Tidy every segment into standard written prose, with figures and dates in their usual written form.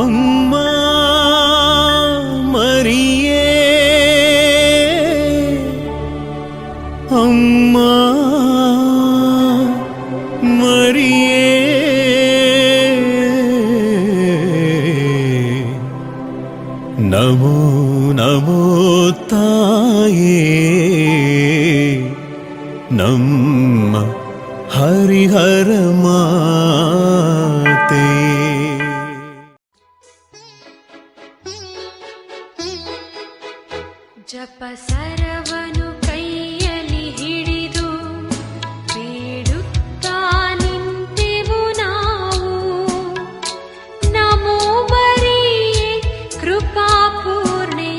ಅಮ್ಮ ಮರಿಯೇ ಅಮ್ಮ ಮರಿಯೇ ನಮೋ ನಮೋ ತಾಯೇ ನಮ್ಮ ಹರಿಹರ ಮಾತೆ. ಜಪ ಸರವನು ಕೈಯಲ್ಲಿ ಹಿಡಿದು ಬೇಡುತ್ತಾ ನಿಂತೆವು ನಾವು. ನಮೋ ಮರಿಯೇ ಕೃಪಾಪೂರ್ಣೆ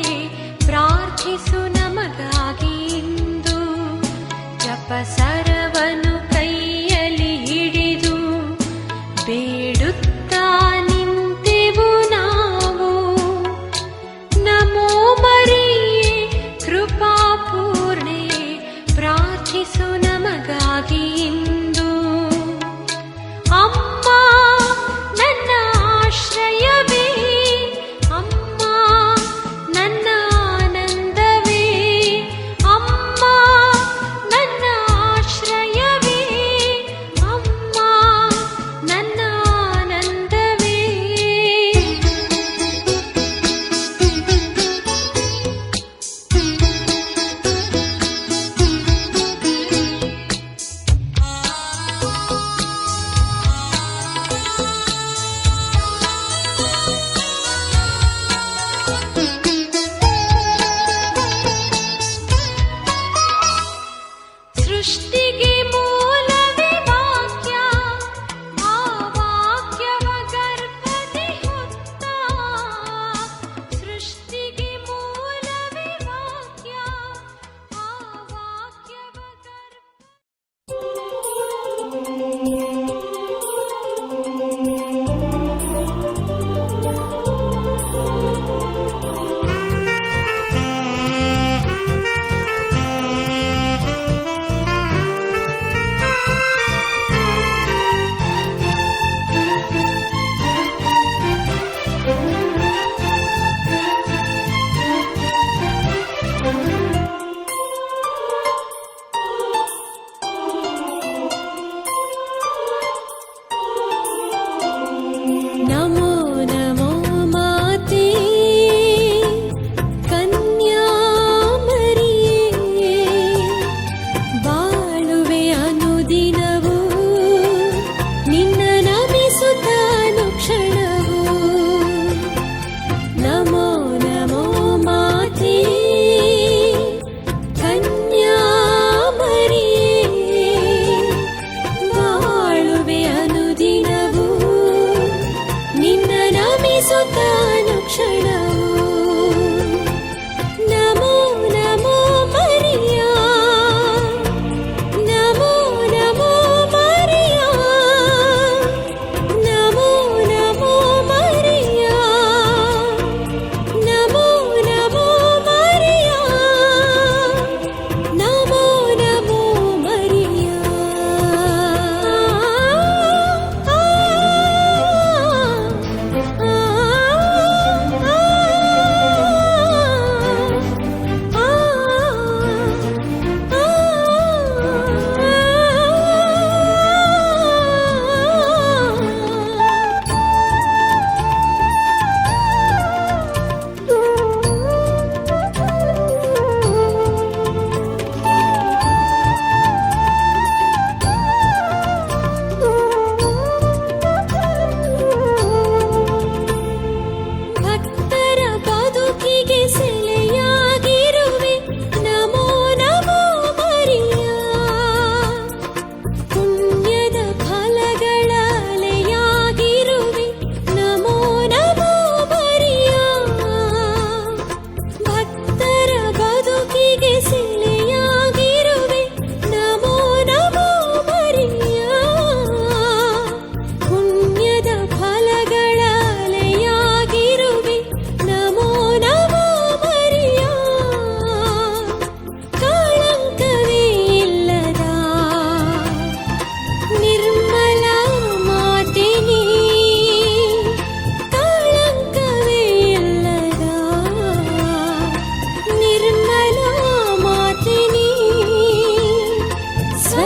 ಪ್ರಾರ್ಥಿಸು ನಮಗಾಗಿ ಇಂದು. ಜಪ ಸರವನು ಕೈಯಲ್ಲಿ ಹಿಡಿದು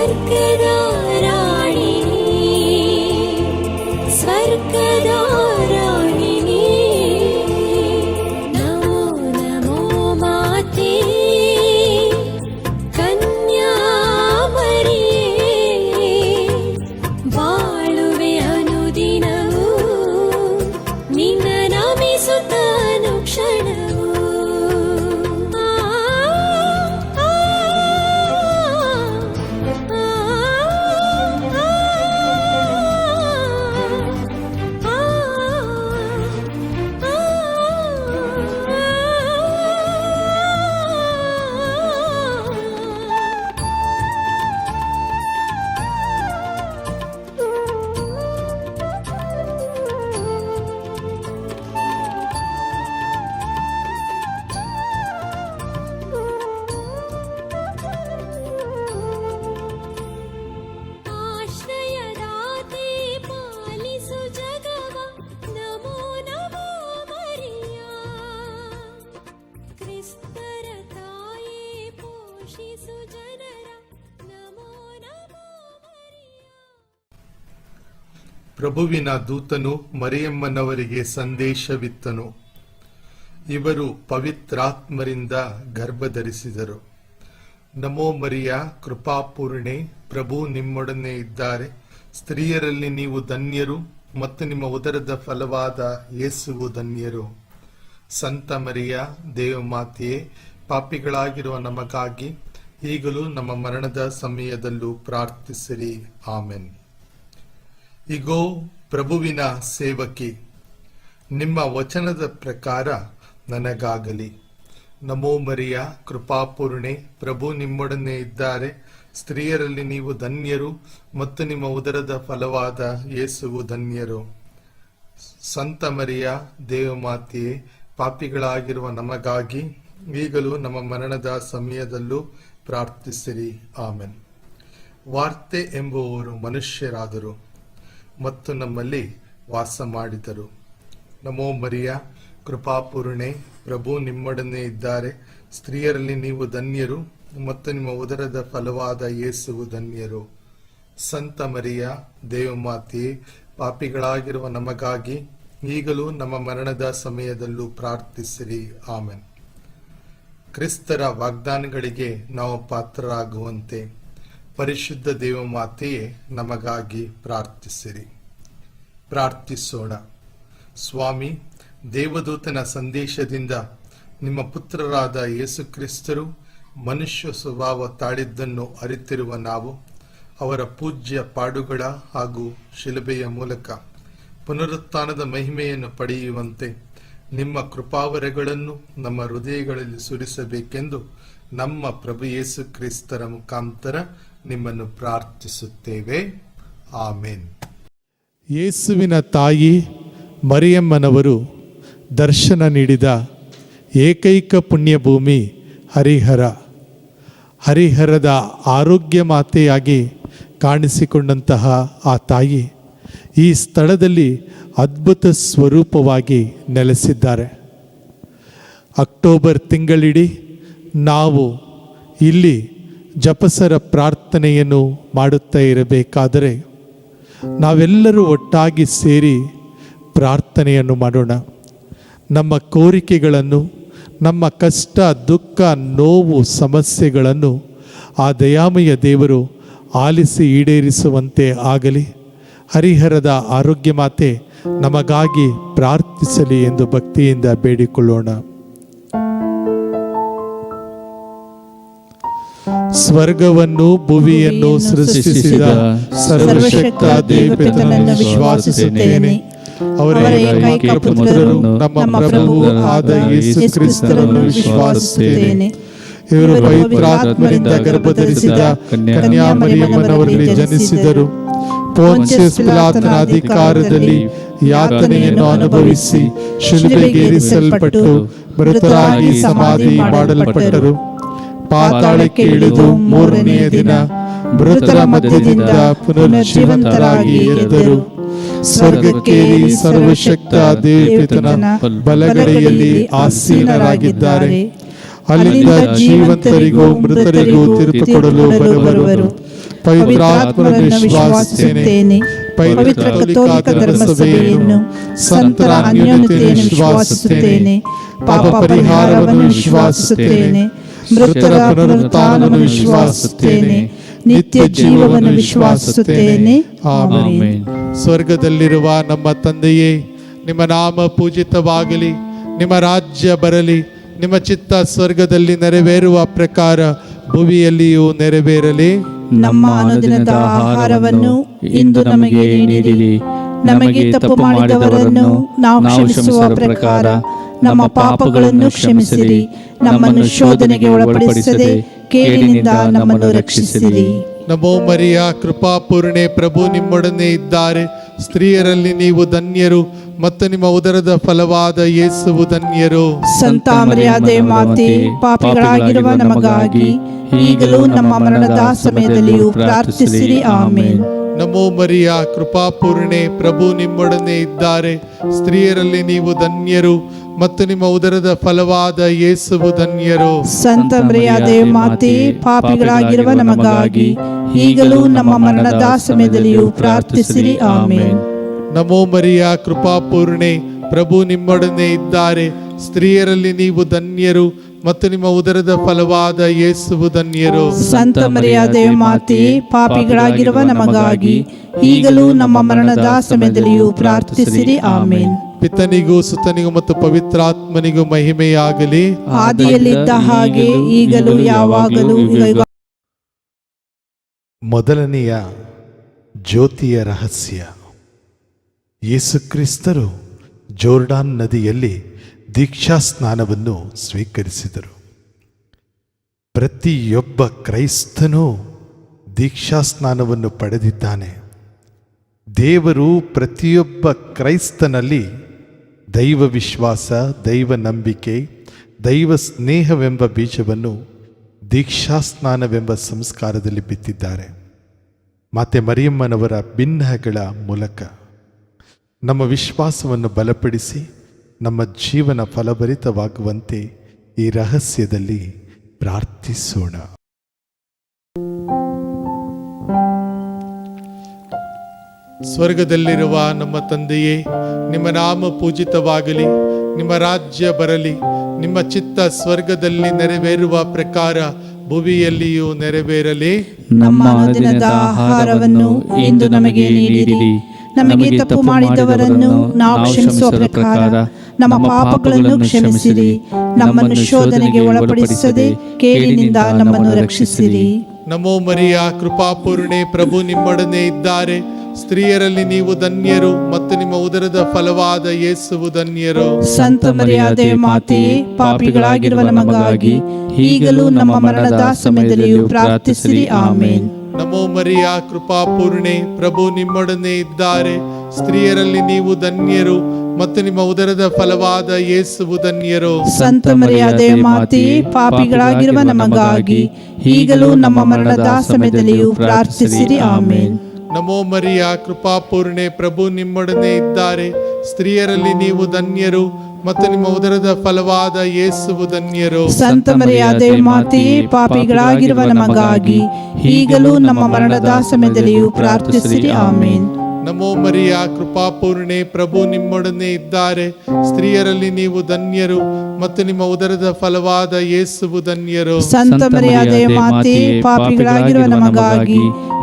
ಸ್ವರ್ಗದ ರಾಣಿ ಸ್ವರ್ಗದ ರಾಣಿ ನಮೋ ನಮೋ ಮಾತೆ ಕನ್ಯಾಮರಿಯೇ ಬಾಳುವೆ ಅನುದಿನವೂ ನಿನ್ನ ನಮಿಸುತ್ತ ಅನುಕ್ಷಣವೂ ಆಶ್ರಯದಾತೆ ಪಾಲಿಸು ಜಗವ ನಮೋ ನಮೋ ಮರಿಯಾ ಕ್ರಿಸ್ತರ ತಾಯೇ ಪೋಷಿಸು ಜನರ ನಮೋ ನಮೋ ಮರಿಯಾ. ಪ್ರಭುವಿನ ದೂತನು ಮರಿಯಮ್ಮನವರಿಗೆ ಸಂದೇಶವಿತ್ತನು. ಇವರು ಪವಿತ್ರಾತ್ಮರಿಂದ ಗರ್ಭಧರಿಸಿದರು. ನಮೋ ಮರಿಯ ಕೃಪಾಪೂರ್ಣೆ, ಪ್ರಭು ನಿಮ್ಮೊಡನೆ ಇದ್ದಾರೆ. ಸ್ತ್ರೀಯರಲ್ಲಿ ನೀವು ಧನ್ಯರು ಮತ್ತು ನಿಮ್ಮ ಉದರದ ಫಲವಾದ ಯೇಸುವು ಧನ್ಯರು. ಸಂತ ಮರಿಯ ದೇವಮಾತೆಯೇ, ಪಾಪಿಗಳಾಗಿರುವ ನಮಗಾಗಿ ಈಗಲೂ ನಮ್ಮ ಮರಣದ ಸಮಯದಲ್ಲೂ ಪ್ರಾರ್ಥಿಸಿರಿ. ಆಮೆನ್. ಇಗೋ ಪ್ರಭುವಿನ ಸೇವಕಿ, ನಿಮ್ಮ ವಚನದ ಪ್ರಕಾರ ನನಗಾಗಲಿ. ನಮೋ ಮರಿಯ ಕೃಪಾಪೂರ್ಣೆ, ಪ್ರಭು ನಿಮ್ಮೊಡನೆ ಇದ್ದಾರೆ. ಸ್ತ್ರೀಯರಲ್ಲಿ ನೀವು ಧನ್ಯರು ಮತ್ತು ನಿಮ್ಮ ಉದರದ ಫಲವಾದ ಯೇಸುವು ಧನ್ಯರು. ಸಂತ ಮರಿಯ ದೇವಮಾತೆಯೇ, ಪಾಪಿಗಳಾಗಿರುವ ನಮಗಾಗಿ ಈಗಲೂ ನಮ್ಮ ಮರಣದ ಸಮಯದಲ್ಲೂ ಪ್ರಾರ್ಥಿಸಿರಿ. ಆಮೆನ್. ವಾರ್ತೆ ಎಂಬುವವರು ಮನುಷ್ಯರಾದರು ಮತ್ತು ನಮ್ಮಲ್ಲಿ ವಾಸ ಮಾಡಿದರು. ನಮೋ ಮರಿಯ ಕೃಪಾಪೂರ್ಣೆ, ಪ್ರಭು ನಿಮ್ಮೊಡನೆ ಇದ್ದಾರೆ. ಸ್ತ್ರೀಯರಲ್ಲಿ ನೀವು ಧನ್ಯರು ಮತ್ತು ನಿಮ್ಮ ಉದರದ ಫಲವಾದ ಯೇಸುವು ಧನ್ಯರು. ಸಂತ ಮರಿಯ ದೇವಮಾತೆಯೇ, ಪಾಪಿಗಳಾಗಿರುವ ನಮಗಾಗಿ ಈಗಲೂ ನಮ್ಮ ಮರಣದ ಸಮಯದಲ್ಲೂ ಪ್ರಾರ್ಥಿಸಿರಿ. ಆಮೆನ್. ಕ್ರಿಸ್ತರ ವಾಗ್ದಾನಗಳಿಗೆ ನಾವು ಪಾತ್ರರಾಗುವಂತೆ ಪರಿಶುದ್ಧ ದೇವಮಾತೆಯೇ ನಮಗಾಗಿ ಪ್ರಾರ್ಥಿಸಿರಿ. ಪ್ರಾರ್ಥಿಸೋಣ. ಸ್ವಾಮಿ, ದೇವದೂತನ ಸಂದೇಶದಿಂದ ನಿಮ್ಮ ಪುತ್ರರಾದ ಯೇಸು ಕ್ರಿಸ್ತರು ಮನುಷ್ಯ ಸ್ವಭಾವ ತಾಳಿದ್ದನ್ನು ಅರಿತಿರುವ ನಾವು ಅವರ ಪೂಜ್ಯ ಪಾಡುಗಳ ಹಾಗೂ ಶಿಲುಬೆಯ ಮೂಲಕ ಪುನರುತ್ಥಾನದ ಮಹಿಮೆಯನ್ನು ಪಡೆಯುವಂತೆ ನಿಮ್ಮ ಕೃಪಾವರಗಳನ್ನು ನಮ್ಮ ಹೃದಯಗಳಲ್ಲಿ ಸುರಿಸಬೇಕೆಂದು ನಮ್ಮ ಪ್ರಭು ಯೇಸು ಕ್ರಿಸ್ತರ ಮುಖಾಂತರ ನಿಮ್ಮನ್ನು ಪ್ರಾರ್ಥಿಸುತ್ತೇವೆ. ಆಮೇನ್. ಯೇಸುವಿನ ತಾಯಿ ಮರಿಯಮ್ಮನವರು ದರ್ಶನ ನೀಡಿದ ಏಕೈಕ ಪುಣ್ಯಭೂಮಿ ಹರಿಹರ. ಹರಿಹರದ ಆರೋಗ್ಯ ಮಾತೆಯಾಗಿ ಕಾಣಿಸಿಕೊಂಡಂತಹ ಆ ತಾಯಿ ಈ ಸ್ಥಳದಲ್ಲಿ ಅದ್ಭುತ ಸ್ವರೂಪವಾಗಿ ನೆಲೆಸಿದ್ದಾರೆ. ಅಕ್ಟೋಬರ್ ತಿಂಗಳಿಡೀ ನಾವು ಇಲ್ಲಿ ಜಪಸರ ಪ್ರಾರ್ಥನೆಯನ್ನು ಮಾಡುತ್ತಾ ಇರಬೇಕಾದರೆ ನಾವೆಲ್ಲರೂ ಒಟ್ಟಾಗಿ ಸೇರಿ ಪ್ರಾರ್ಥನೆಯನ್ನು ಮಾಡೋಣ. ನಮ್ಮ ಕೋರಿಕೆಗಳನ್ನು, ನಮ್ಮ ಕಷ್ಟ, ದುಃಖ, ನೋವು, ಸಮಸ್ಯೆಗಳನ್ನು ಆ ದಯಾಮಯ ದೇವರು ಆಲಿಸಿ ಈಡೇರಿಸುವಂತೆ ಆಗಲಿ. ಹರಿಹರದ ಆರೋಗ್ಯ ಮಾತೆ ನಮಗಾಗಿ ಪ್ರಾರ್ಥಿಸಲಿ ಎಂದು ಭಕ್ತಿಯಿಂದ ಬೇಡಿಕೊಳ್ಳೋಣ. ಸ್ವರ್ಗವನ್ನು ಭುವಿಯನ್ನು ಸೃಷ್ಟಿಸಿದ ಸರ್ವಶಕ್ತ ದೇವತೆಯನ್ನು ವಿಶ್ವಾಸಿಸುತ್ತೇನೆ. ಅವರ ಏಕೈಕ ಪುತ್ರರು ನಮ್ಮ ಪ್ರಭು ಆದ ಯೇಸು ಕ್ರಿಸ್ತರನ್ನು ವಿಶ್ವಾಸಿಸುತ್ತೇನೆ. ಇವರು ಪವಿತ್ರಾತ್ಮರಿಂದ ಗರ್ಭಧರಿಸಿದ ಕನ್ಯಾಮರಿಯಮ್ಮನವರಲ್ಲಿ ಜನಿಸಿದರು. ಪೋನ್ಸಿಯಸ್ ಪಿಲಾತನ ಅಧಿಕಾರದಲ್ಲಿ ಯಾತನೆಯನ್ನು ಅನುಭವಿಸಿ ಶಿಲುಬೆಗೇರಿಸಲ್ಪಟ್ಟು ಮೃತರಾಗಿ ಸಮಾಧಿ ಮಾಡಲ್ಪಟ್ಟರು. ಪಾತಾಳಕ್ಕೆ ಇಳಿದು ಮೂರನೆಯ ದಿನ ಮೃತರ ಮಧ್ಯದಿಂದ ಪುನರ್ಜೀವಂತರಾಗಿ ಎದ್ದರು. ಸ್ವರ್ಗಕ್ಕೇರಿ ಸರ್ವಶಕ್ತ ದೇವಪಿತನ ಬಲಗಡೆಯಲ್ಲಿ ಆಸೀನರಾಗಿದ್ದಾರೆ. ಅಲ್ಲಿಂದ ಜೀವಂತರಿಗೂ ಮೃತರಿಗೂ ತೀರ್ಪು ಕೊಡಲು ಬರುವರು. ಪವಿತ್ರಾತ್ಮರನ್ನು ವಿಶ್ವಾಸಿಸುತ್ತೇನೆ. ಪವಿತ್ರ ಕಥೋಲಿಕ ಧರ್ಮಸಭೆಯನ್ನು, ಸಂತರ ಅನ್ಯೋನ್ಯತೆಯನ್ನು ವಿಶ್ವಾಸಿಸುತ್ತೇನೆ. ಪಾಪ ಪರಿಹಾರವನ್ನು ವಿಶ್ವಾಸಿಸುತ್ತೇನೆ. ಮೃತರ ಪುನರುತ್ಥಾನವನ್ನು ವಿಶ್ವಾಸಿಸುತ್ತೇನೆ. ನಿತ್ಯ ಜೀವವನ್ನು ವಿಶ್ವಾಸಿಸುತ್ತೇನೆ. ಆಮೆನ್. ಸ್ವರ್ಗದಲ್ಲಿರುವ ನಮ್ಮ ತಂದೆಯೇ, ನಿಮ್ಮ ನಾಮ ಪೂಜಿತವಾಗಲಿ, ನಿಮ್ಮ ರಾಜ್ಯ ಬರಲಿ, ನಿಮ್ಮ ಚಿತ್ತ ಸ್ವರ್ಗದಲ್ಲಿ ನೆರವೇರುವ ಪ್ರಕಾರ ಭುವಿಯಲ್ಲಿಯೂ ನೆರವೇರಲಿ. ನಮ್ಮ ಅನುದಿನದ ಆಹಾರವನ್ನು ಇಂದು ನಮಗೆ ನೀಡಿರಿ. ನಮಗೆ ತಪ್ಪು ಮಾಡಿದವರನ್ನು ನಾವು ಕ್ಷಮಿಸುವ ಪ್ರಕಾರ ನಮ್ಮ ಪಾಪಗಳನ್ನು ಕ್ಷಮಿಸಿರಿ. ನಮ್ಮನ್ನು ಶೋಧನೆಗೆ ಒಳಪಡಿಸದೆ ಕೇಡಿನಿಂದ ನಮ್ಮನ್ನು ರಕ್ಷಿಸಿರಿ. ನಮೋ ಮರಿಯ, ಕೃಪಾಪೂರ್ಣೆ, ಪ್ರಭು ನಿಮ್ಮೊಡನೆ ಇದ್ದಾರೆ. ಸ್ತ್ರೀಯರಲ್ಲಿ ನೀವು ಧನ್ಯರು ಮತ್ತು ನಿಮ್ಮ ಉದರದ ಫಲವಾದ ಯೇಸುವು ಧನ್ಯರು. ಸಂತ ಮರಿಯಾದೆ ಮಾತೆ, ಪಾಪಿಗಳಾಗಿರುವ ನಮಗಾಗಿ ಈಗಲೂ ನಮ್ಮ ಮರಣದ ಸಮಯದಲ್ಲಿಯೂ ಪ್ರಾರ್ಥಿಸಿರಿ. ಆಮೇನ್. ನಮೋ ಮರಿಯ, ಕೃಪಾಪೂರ್ಣೆ, ಪ್ರಭು ನಿಮ್ಮೊಡನೆ ಇದ್ದಾರೆ. ಸ್ತ್ರೀಯರಲ್ಲಿ ನೀವು ಧನ್ಯರು ಮತ್ತು ನಿಮ್ಮ ಉದರದ ಫಲವಾದ ಯೇಸುವು ಧನ್ಯರು. ಸಂತ ಮರಿಯಾದೆ ಮಾತೆ, ಪಾಪಿಗಳಾಗಿರುವ ನಮಗಾಗಿ ಈಗಲೂ ನಮ್ಮ ಮರಣದ ಸಮಯದಲ್ಲಿಯೂ ಪ್ರಾರ್ಥಿಸಿರಿ. ಆಮೇನ್. ನಮೋ ಮರಿಯ, ಕೃಪಾಪೂರ್ಣೆ, ಪ್ರಭು ನಿಮ್ಮೊಡನೆ ಇದ್ದಾರೆ. ಸ್ತ್ರೀಯರಲ್ಲಿ ನೀವು ಧನ್ಯರು ಮತ್ತು ನಿಮ್ಮ ಉದರದ ಫಲವಾದ ಯೇಸುವು ಧನ್ಯರು. ಸಂತ ಮರಿಯಾದೆ ಮಾತೆ, ಪಾಪಿಗಳಾಗಿರುವ ನಮಗಾಗಿ ಈಗಲೂ ನಮ್ಮ ಮರಣದ ಸಮಯದಲ್ಲಿಯೂ ಪ್ರಾರ್ಥಿಸಿರಿ. ಆಮೇನ್. ಪಿತನಿಗೂ ಸುತನಿಗೂ ಮತ್ತು ಪವಿತ್ರಾತ್ಮನಿಗೂ ಮಹಿಮೆಯಾಗಲಿ, ಆದಿಯಲ್ಲಿದ್ದ ಹಾಗೆ ಈಗಲೂ ಯಾವಾಗಲೂ ಈಗ. ಮೊದಲನೆಯ ಜ್ಯೋತಿಯ ರಹಸ್ಯ. ಯೇಸುಕ್ರಿಸ್ತರು ಜೋರ್ಡಾನ್ ನದಿಯಲ್ಲಿ ದೀಕ್ಷಾ ಸ್ನಾನವನ್ನು ಸ್ವೀಕರಿಸಿದರು. ಪ್ರತಿಯೊಬ್ಬ ಕ್ರೈಸ್ತನೂ ದೀಕ್ಷಾ ಸ್ನಾನವನ್ನು ಪಡೆದಿದ್ದಾನೆ. ದೇವರು ಪ್ರತಿಯೊಬ್ಬ ಕ್ರೈಸ್ತನಲ್ಲಿ ದೈವ ವಿಶ್ವಾಸ, ದೈವ ನಂಬಿಕೆ, ದೈವ ಸ್ನೇಹವೆಂಬ ಬೀಜವನ್ನು ದೀಕ್ಷಾ ಸ್ನಾನವೆಂಬ ಸಂಸ್ಕಾರದಲ್ಲಿ ಬಿತ್ತಿದ್ದಾರೆ. ಮಾತೆ ಮರಿಯಮ್ಮನವರ ಬಿನ್ನಹಗಳ ಮೂಲಕ ನಮ್ಮ ವಿಶ್ವಾಸವನ್ನು ಬಲಪಡಿಸಿ ನಮ್ಮ ಜೀವನ ಫಲಭರಿತವಾಗುವಂತೆ ಈ ರಹಸ್ಯದಲ್ಲಿ ಪ್ರಾರ್ಥಿಸೋಣ. ಸ್ವರ್ಗದಲ್ಲಿರುವ ನಮ್ಮ ತಂದೆಯೇ, ನಿಮ್ಮ ನಾಮ ಪೂಜಿತವಾಗಲಿ, ನಿಮ್ಮ ರಾಜ್ಯ ಬರಲಿ, ನಿಮ್ಮ ಚಿತ್ತ ಸ್ವರ್ಗದಲ್ಲಿ ನೆರವೇರುವ ಪ್ರಕಾರ ಭುವಿಯಲ್ಲಿಯೂ ನೆರವೇರಲಿ. ನಮ್ಮ ಅನುದಿನದ ಆಹಾರವನ್ನು ಇಂದು ನಮಗೆ ನೀಡಿರಿ. ನಮಗೆ ತಪ್ಪು ಮಾಡಿದವರನ್ನು ನಾವು ಕ್ಷಮಿಸುವ ಪ್ರಕಾರ ನಮ್ಮ ಪಾಪಗಳನ್ನು ಕ್ಷಮಿಸಿರಿ. ನಮ್ಮನ್ನು ಶೋಧನೆಗೆ ಒಳಪಡಿಸದೆ ಕೇಡಿನಿಂದ ನಮ್ಮನ್ನು ರಕ್ಷಿಸಿರಿ. ನಮೋ ಮರಿಯ, ಕೃಪಾಪೂರ್ಣೆ, ಪ್ರಭು ನಿಮ್ಮೊಡನೆ ಇದ್ದಾರೆ. ಸ್ತ್ರೀಯರಲ್ಲಿ ನೀವು ಧನ್ಯರು ಮತ್ತು ನಿಮ್ಮ ಉದರದ ಫಲವಾದ ಯೇಸುವು ಧನ್ಯರು. ಸಂತ ಮರಿಯಾದೆ ಮಾತೆ, ಪಾಪಿಗಳಾಗಿರುವ ನಮಗಾಗಿ ಈಗಲೂ ನಮ್ಮ ಮರಣದ ಸಮಯದಲ್ಲಿಯೂ ಪ್ರಾರ್ಥಿಸಿರಿ. ಆಮೇನ್. ನಮೋ ಮರಿಯ, ಕೃಪಾಪೂರ್ಣೆ, ಪ್ರಭು ನಿಮ್ಮೊಡನೆ ಇದ್ದಾರೆ. ಸ್ತ್ರೀಯರಲ್ಲಿ ನೀವು ಧನ್ಯರು ಮತ್ತು ನಿಮ್ಮ ಉದರದ ಫಲವಾದ ಯೇಸುವು ಧನ್ಯರು. ಸಂತ ಮರಿಯಾದೆ ಮಾತೆ, ಪಾಪಿಗಳಾಗಿರುವ ನಮಗಾಗಿ ಈಗಲೂ ನಮ್ಮ ಮರಣದ ಸಮಯದಲ್ಲಿಯೂ ಪ್ರಾರ್ಥಿಸಿರಿ. ಆಮೇನ್. ನಮೋ ಮರಿಯ, ಕೃಪಾಪೂರ್ಣೆ, ಪ್ರಭು ನಿಮ್ಮೊಡನೆ ಇದ್ದಾರೆ. ಸ್ತ್ರೀಯರಲ್ಲಿ ನೀವು ಧನ್ಯರು ಮತ್ತು ನಿಮ್ಮ ಉದರದ ಫಲವಾದ ಯೇಸುವು ಧನ್ಯರು. ಸಂತ ಮರಿಯಾದೆ ಮಾತೆ, ಪಾಪಿಗಳಾಗಿರುವ ನಮಗಾಗಿ ಈಗಲೂ ನಮ್ಮ ಮರಣದ ಸಮಯದಲ್ಲಿಯೂ ಪ್ರಾರ್ಥಿಸಿರಿ. ಆಮೇನ್. ನಮೋ ಮರಿಯ, ಕೃಪಾಪೂರ್ಣೆ, ಪ್ರಭು ನಿಮ್ಮೊಡನೆ ಇದ್ದಾರೆ. ಸ್ತ್ರೀಯರಲ್ಲಿ ನೀವು ಧನ್ಯರು ಮತ್ತು ನಿಮ್ಮ ಉದರದ ಫಲವಾದ ಯೇಸುವು ಧನ್ಯರು. ಸಂತ ಮರಿಯಾದೆ ಮಾತೆ, ಪಾಪಿಗಳಾಗಿರುವ ನಮಗಾಗಿ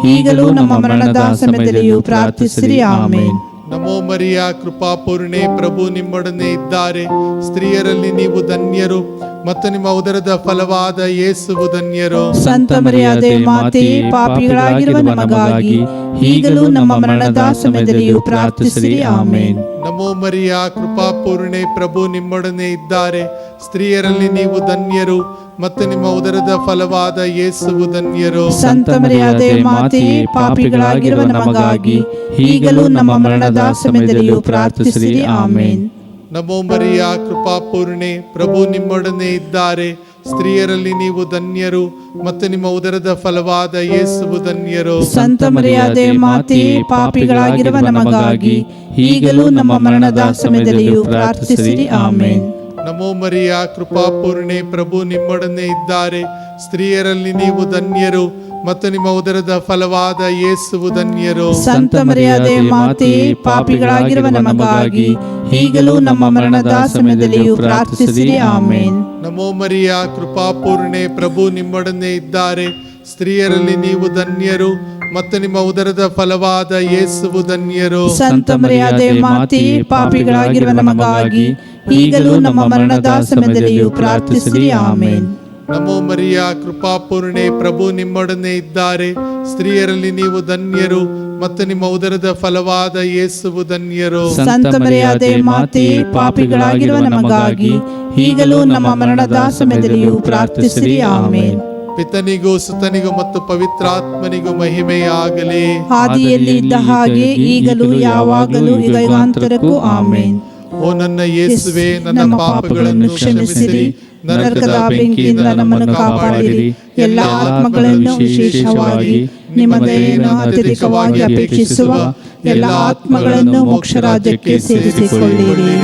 ಈಗಲೂ ನಮ್ಮ ಮರಣದ ಸಮಯದಲ್ಲಿಯೂ ಪ್ರಾರ್ಥಿಸಿರಿ. ಆಮೇನ್. ನಮೋ ಮರಿಯ, ಕೃಪಾಪೂರ್ಣೆ, ಪ್ರಭು ನಿಮ್ಮೊಡನೆ ಇದ್ದಾರೆ. ಸ್ತ್ರೀಯರಲ್ಲಿ ನೀವು ಧನ್ಯರು ಮತ್ತು ನಿಮ್ಮ ಉದರದ ಫಲವಾದ ಯೇಸುವು ಧನ್ಯರು. ಸಂತ ಮರಿಯಾದೆ ಮಾತೆ, ಪಾಪಿಗಳಾಗಿರುವ ನಮಗಾಗಿ ಈಗಲೂ ನಮ್ಮ ಮರಣದ ಸಮಯದಲ್ಲಿಯೂ ಪ್ರಾರ್ಥಿಸಿರಿ. ಆಮೇನ್. ನಮೋ ಮರಿಯ, ಕೃಪಾಪೂರ್ಣೆ, ಪ್ರಭು ನಿಮ್ಮೊಡನೆ ಇದ್ದಾರೆ. ಸ್ತ್ರೀಯರಲ್ಲಿ ನೀವು ಧನ್ಯರು ಮತ್ತು ನಿಮ್ಮ ಉದರದ ಫಲವಾದ ಯೇಸುವು ಧನ್ಯರು. ಸಂತ ಮರಿಯಾದೆ ಮಾತೆ, ಪಾಪಿಗಳಾಗಿರುವ ನಮಗಾಗಿ ಈಗಲೂ ನಮ್ಮ ಮರಣದ ಸಮಯದಲ್ಲಿಯೂ ಪ್ರಾರ್ಥಿಸಿರಿ. ಆಮೇನ್. ನಮೋ ಮರಿಯ, ಕೃಪಾಪೂರ್ಣೆ, ಪ್ರಭು ನಿಮ್ಮೊಡನೆ ಇದ್ದಾರೆ. ಸ್ತ್ರೀಯರಲ್ಲಿ ನೀವು ಧನ್ಯರು ಮತ್ತು ನಿಮ್ಮ ಉದರದ ಫಲವಾದ ಯೇಸುವು ಧನ್ಯರು. ಸಂತ ಮರಿಯಾದೆ ಮಾತೆ, ಪಾಪಿಗಳಾಗಿರುವ ನಮಗಾಗಿ ಈಗಲೂ ನಮ್ಮ ಮರಣದ ಸಮಯದಲ್ಲಿಯೂ ಪ್ರಾರ್ಥಿಸಿರಿ. ಆಮೇನ್. ನಮೋ ಮರಿಯ, ಕೃಪಾಪೂರ್ಣೆ, ಪ್ರಭು ನಿಮ್ಮೊಡನೆ ಇದ್ದಾರೆ. ಸ್ತ್ರೀಯರಲ್ಲಿ ನೀವು ಧನ್ಯರು ಮತ್ತು ನಿಮ್ಮ ಉದರದ ಫಲವಾದ ಯೇಸುವು ಧನ್ಯರು. ಸಂತ ಮರಿಯಾದೆ ಮಾತೆಯೇ, ಪಾಪಿಗಳಾಗಿರುವ ನಮಗಾಗಿ ಈಗಲೂ ನಮ್ಮ ಮರಣದ ಸಮಯದಲ್ಲಿಯೂ ಪ್ರಾರ್ಥಿಸಿರಿ. ಆಮೇನ್. ನಮೋ ಮರಿಯ ಕೃಪಾಪೂರ್ಣೆ, ಪ್ರಭು ನಿಮ್ಮೊಡನೆ ಇದ್ದಾರೆ. ಸ್ತ್ರೀಯರಲ್ಲಿ ನೀವು ಧನ್ಯರು ಮತ್ತು ನಿಮ್ಮ ಉದರದ ಫಲವಾದ ಯೇಸುವು ಧನ್ಯರು. ಸಂತ ಮರಿಯಾದೆ ಮಾತೆಯೇ, ಪಾಪಿಗಳಾಗಿರುವ ನಮಗಾಗಿ ಈಗಲೂ ನಮ್ಮ ಮರಣದ ಸಮಯದಲ್ಲಿಯೂ ಪ್ರಾರ್ಥಿಸಿರಿ. ಆಮೇನ್. ನಮೋ ಮರಿಯ ಕೃಪಾಪೂರ್ಣೆ, ಪ್ರಭು ನಿಮ್ಮೊಡನೆ ಇದ್ದಾರೆ. ಸ್ತ್ರೀಯರಲ್ಲಿ ನೀವು ಧನ್ಯರು ಮತ್ತು ನಿಮ್ಮ ಉದರದ ಫಲವಾದ ಯೇಸುವು ಧನ್ಯರು. ಸಂತ ಮರಿಯಾದೆ ಮಾತೆಯೇ, ಪಾಪಿಗಳಾಗಿರುವ ನಮಗಾಗಿ ಈಗಲೂ ನಮ್ಮ ಮರಣದ ಸಮಯದಲ್ಲಿಯೂ ಪ್ರಾರ್ಥಿಸಿರಿ. ಆಮೇನ್. ಪಿತನಿಗೂ ಸುತನಿಗೂ ಮತ್ತು ಪವಿತ್ರಾತ್ಮನಿಗೂ ಮಹಿಮೆಯಾಗಲಿ. ಆದಿಯಲ್ಲಿ ಇದ್ದ ಹಾಗೆ ಈಗಲೂ ಯಾವಾಗಲೂ ಯುಗಾಂತರಕ್ಕೂ. ಆಮೇನ್. ಓ ನನ್ನ ಯೇಸುವೆ, ನನ್ನ ಪಾಪಗಳನ್ನು ಕ್ಷಮಿಸಿರಿ, ನರಕದ ಬೆಂಕಿಯಿಂದ ನಮ್ಮನ್ನು ಕಾಪಾಡಿರಿ. ಎಲ್ಲ ಆತ್ಮಗಳನ್ನು, ವಿಶೇಷವಾಗಿ ನಿಮ್ಮ ದಯೆಯನ್ನು ಅತ್ಯಧಿಕವಾಗಿ ಅಪೇಕ್ಷಿಸುವ ಎಲ್ಲ ಆತ್ಮಗಳನ್ನು ಮೋಕ್ಷ ರಾಜ್ಯಕ್ಕೆ ಸೇರಿಸಿಕೊಳ್ಳಿರಿ.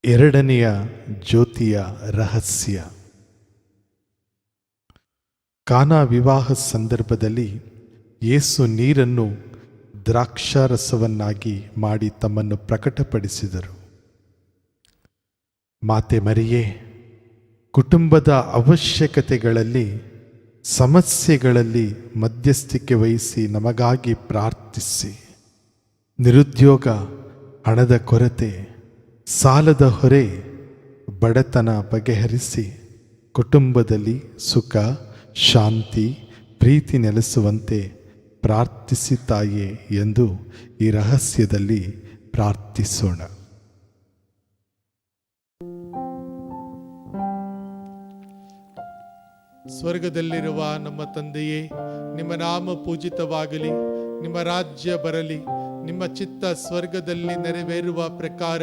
ಎರಡನೆಯ ಜ್ಯೋತಿಯ ರಹಸ್ಯ. ಕಾನಾ ವಿವಾಹ ಸಂದರ್ಭದಲ್ಲಿ ಯೇಸು ನೀರನ್ನು ದ್ರಾಕ್ಷಾರಸವನ್ನಾಗಿ ಮಾಡಿ ತಮ್ಮನ್ನು ಪ್ರಕಟಪಡಿಸಿದರು. ಮಾತೆ ಮರಿಯೇ, ಕುಟುಂಬದ ಅವಶ್ಯಕತೆಗಳಲ್ಲಿ, ಸಮಸ್ಯೆಗಳಲ್ಲಿ ಮಧ್ಯಸ್ಥಿಕೆ ವಹಿಸಿ ನಮಗಾಗಿ ಪ್ರಾರ್ಥಿಸಿ. ನಿರುದ್ಯೋಗ, ಹಣದ ಕೊರತೆ, ಸಾಲದ ಹೊರೆ, ಬಡತನ ಬಗೆಹರಿಸಿ ಕುಟುಂಬದಲ್ಲಿ ಸುಖ, ಶಾಂತಿ, ಪ್ರೀತಿ ನೆಲೆಸುವಂತೆ ಪ್ರಾರ್ಥಿಸಿ ತಾಯೇ ಎಂದು ಈ ರಹಸ್ಯದಲ್ಲಿ ಪ್ರಾರ್ಥಿಸೋಣ. ಸ್ವರ್ಗದಲ್ಲಿರುವ ನಮ್ಮ ತಂದೆಯೇ, ನಿಮ್ಮ ನಾಮ ಪೂಜಿತವಾಗಲಿ, ನಿಮ್ಮ ರಾಜ್ಯ ಬರಲಿ, ನಿಮ್ಮ ಚಿತ್ತ ಸ್ವರ್ಗದಲ್ಲಿ ನೆರವೇರುವ ಪ್ರಕಾರ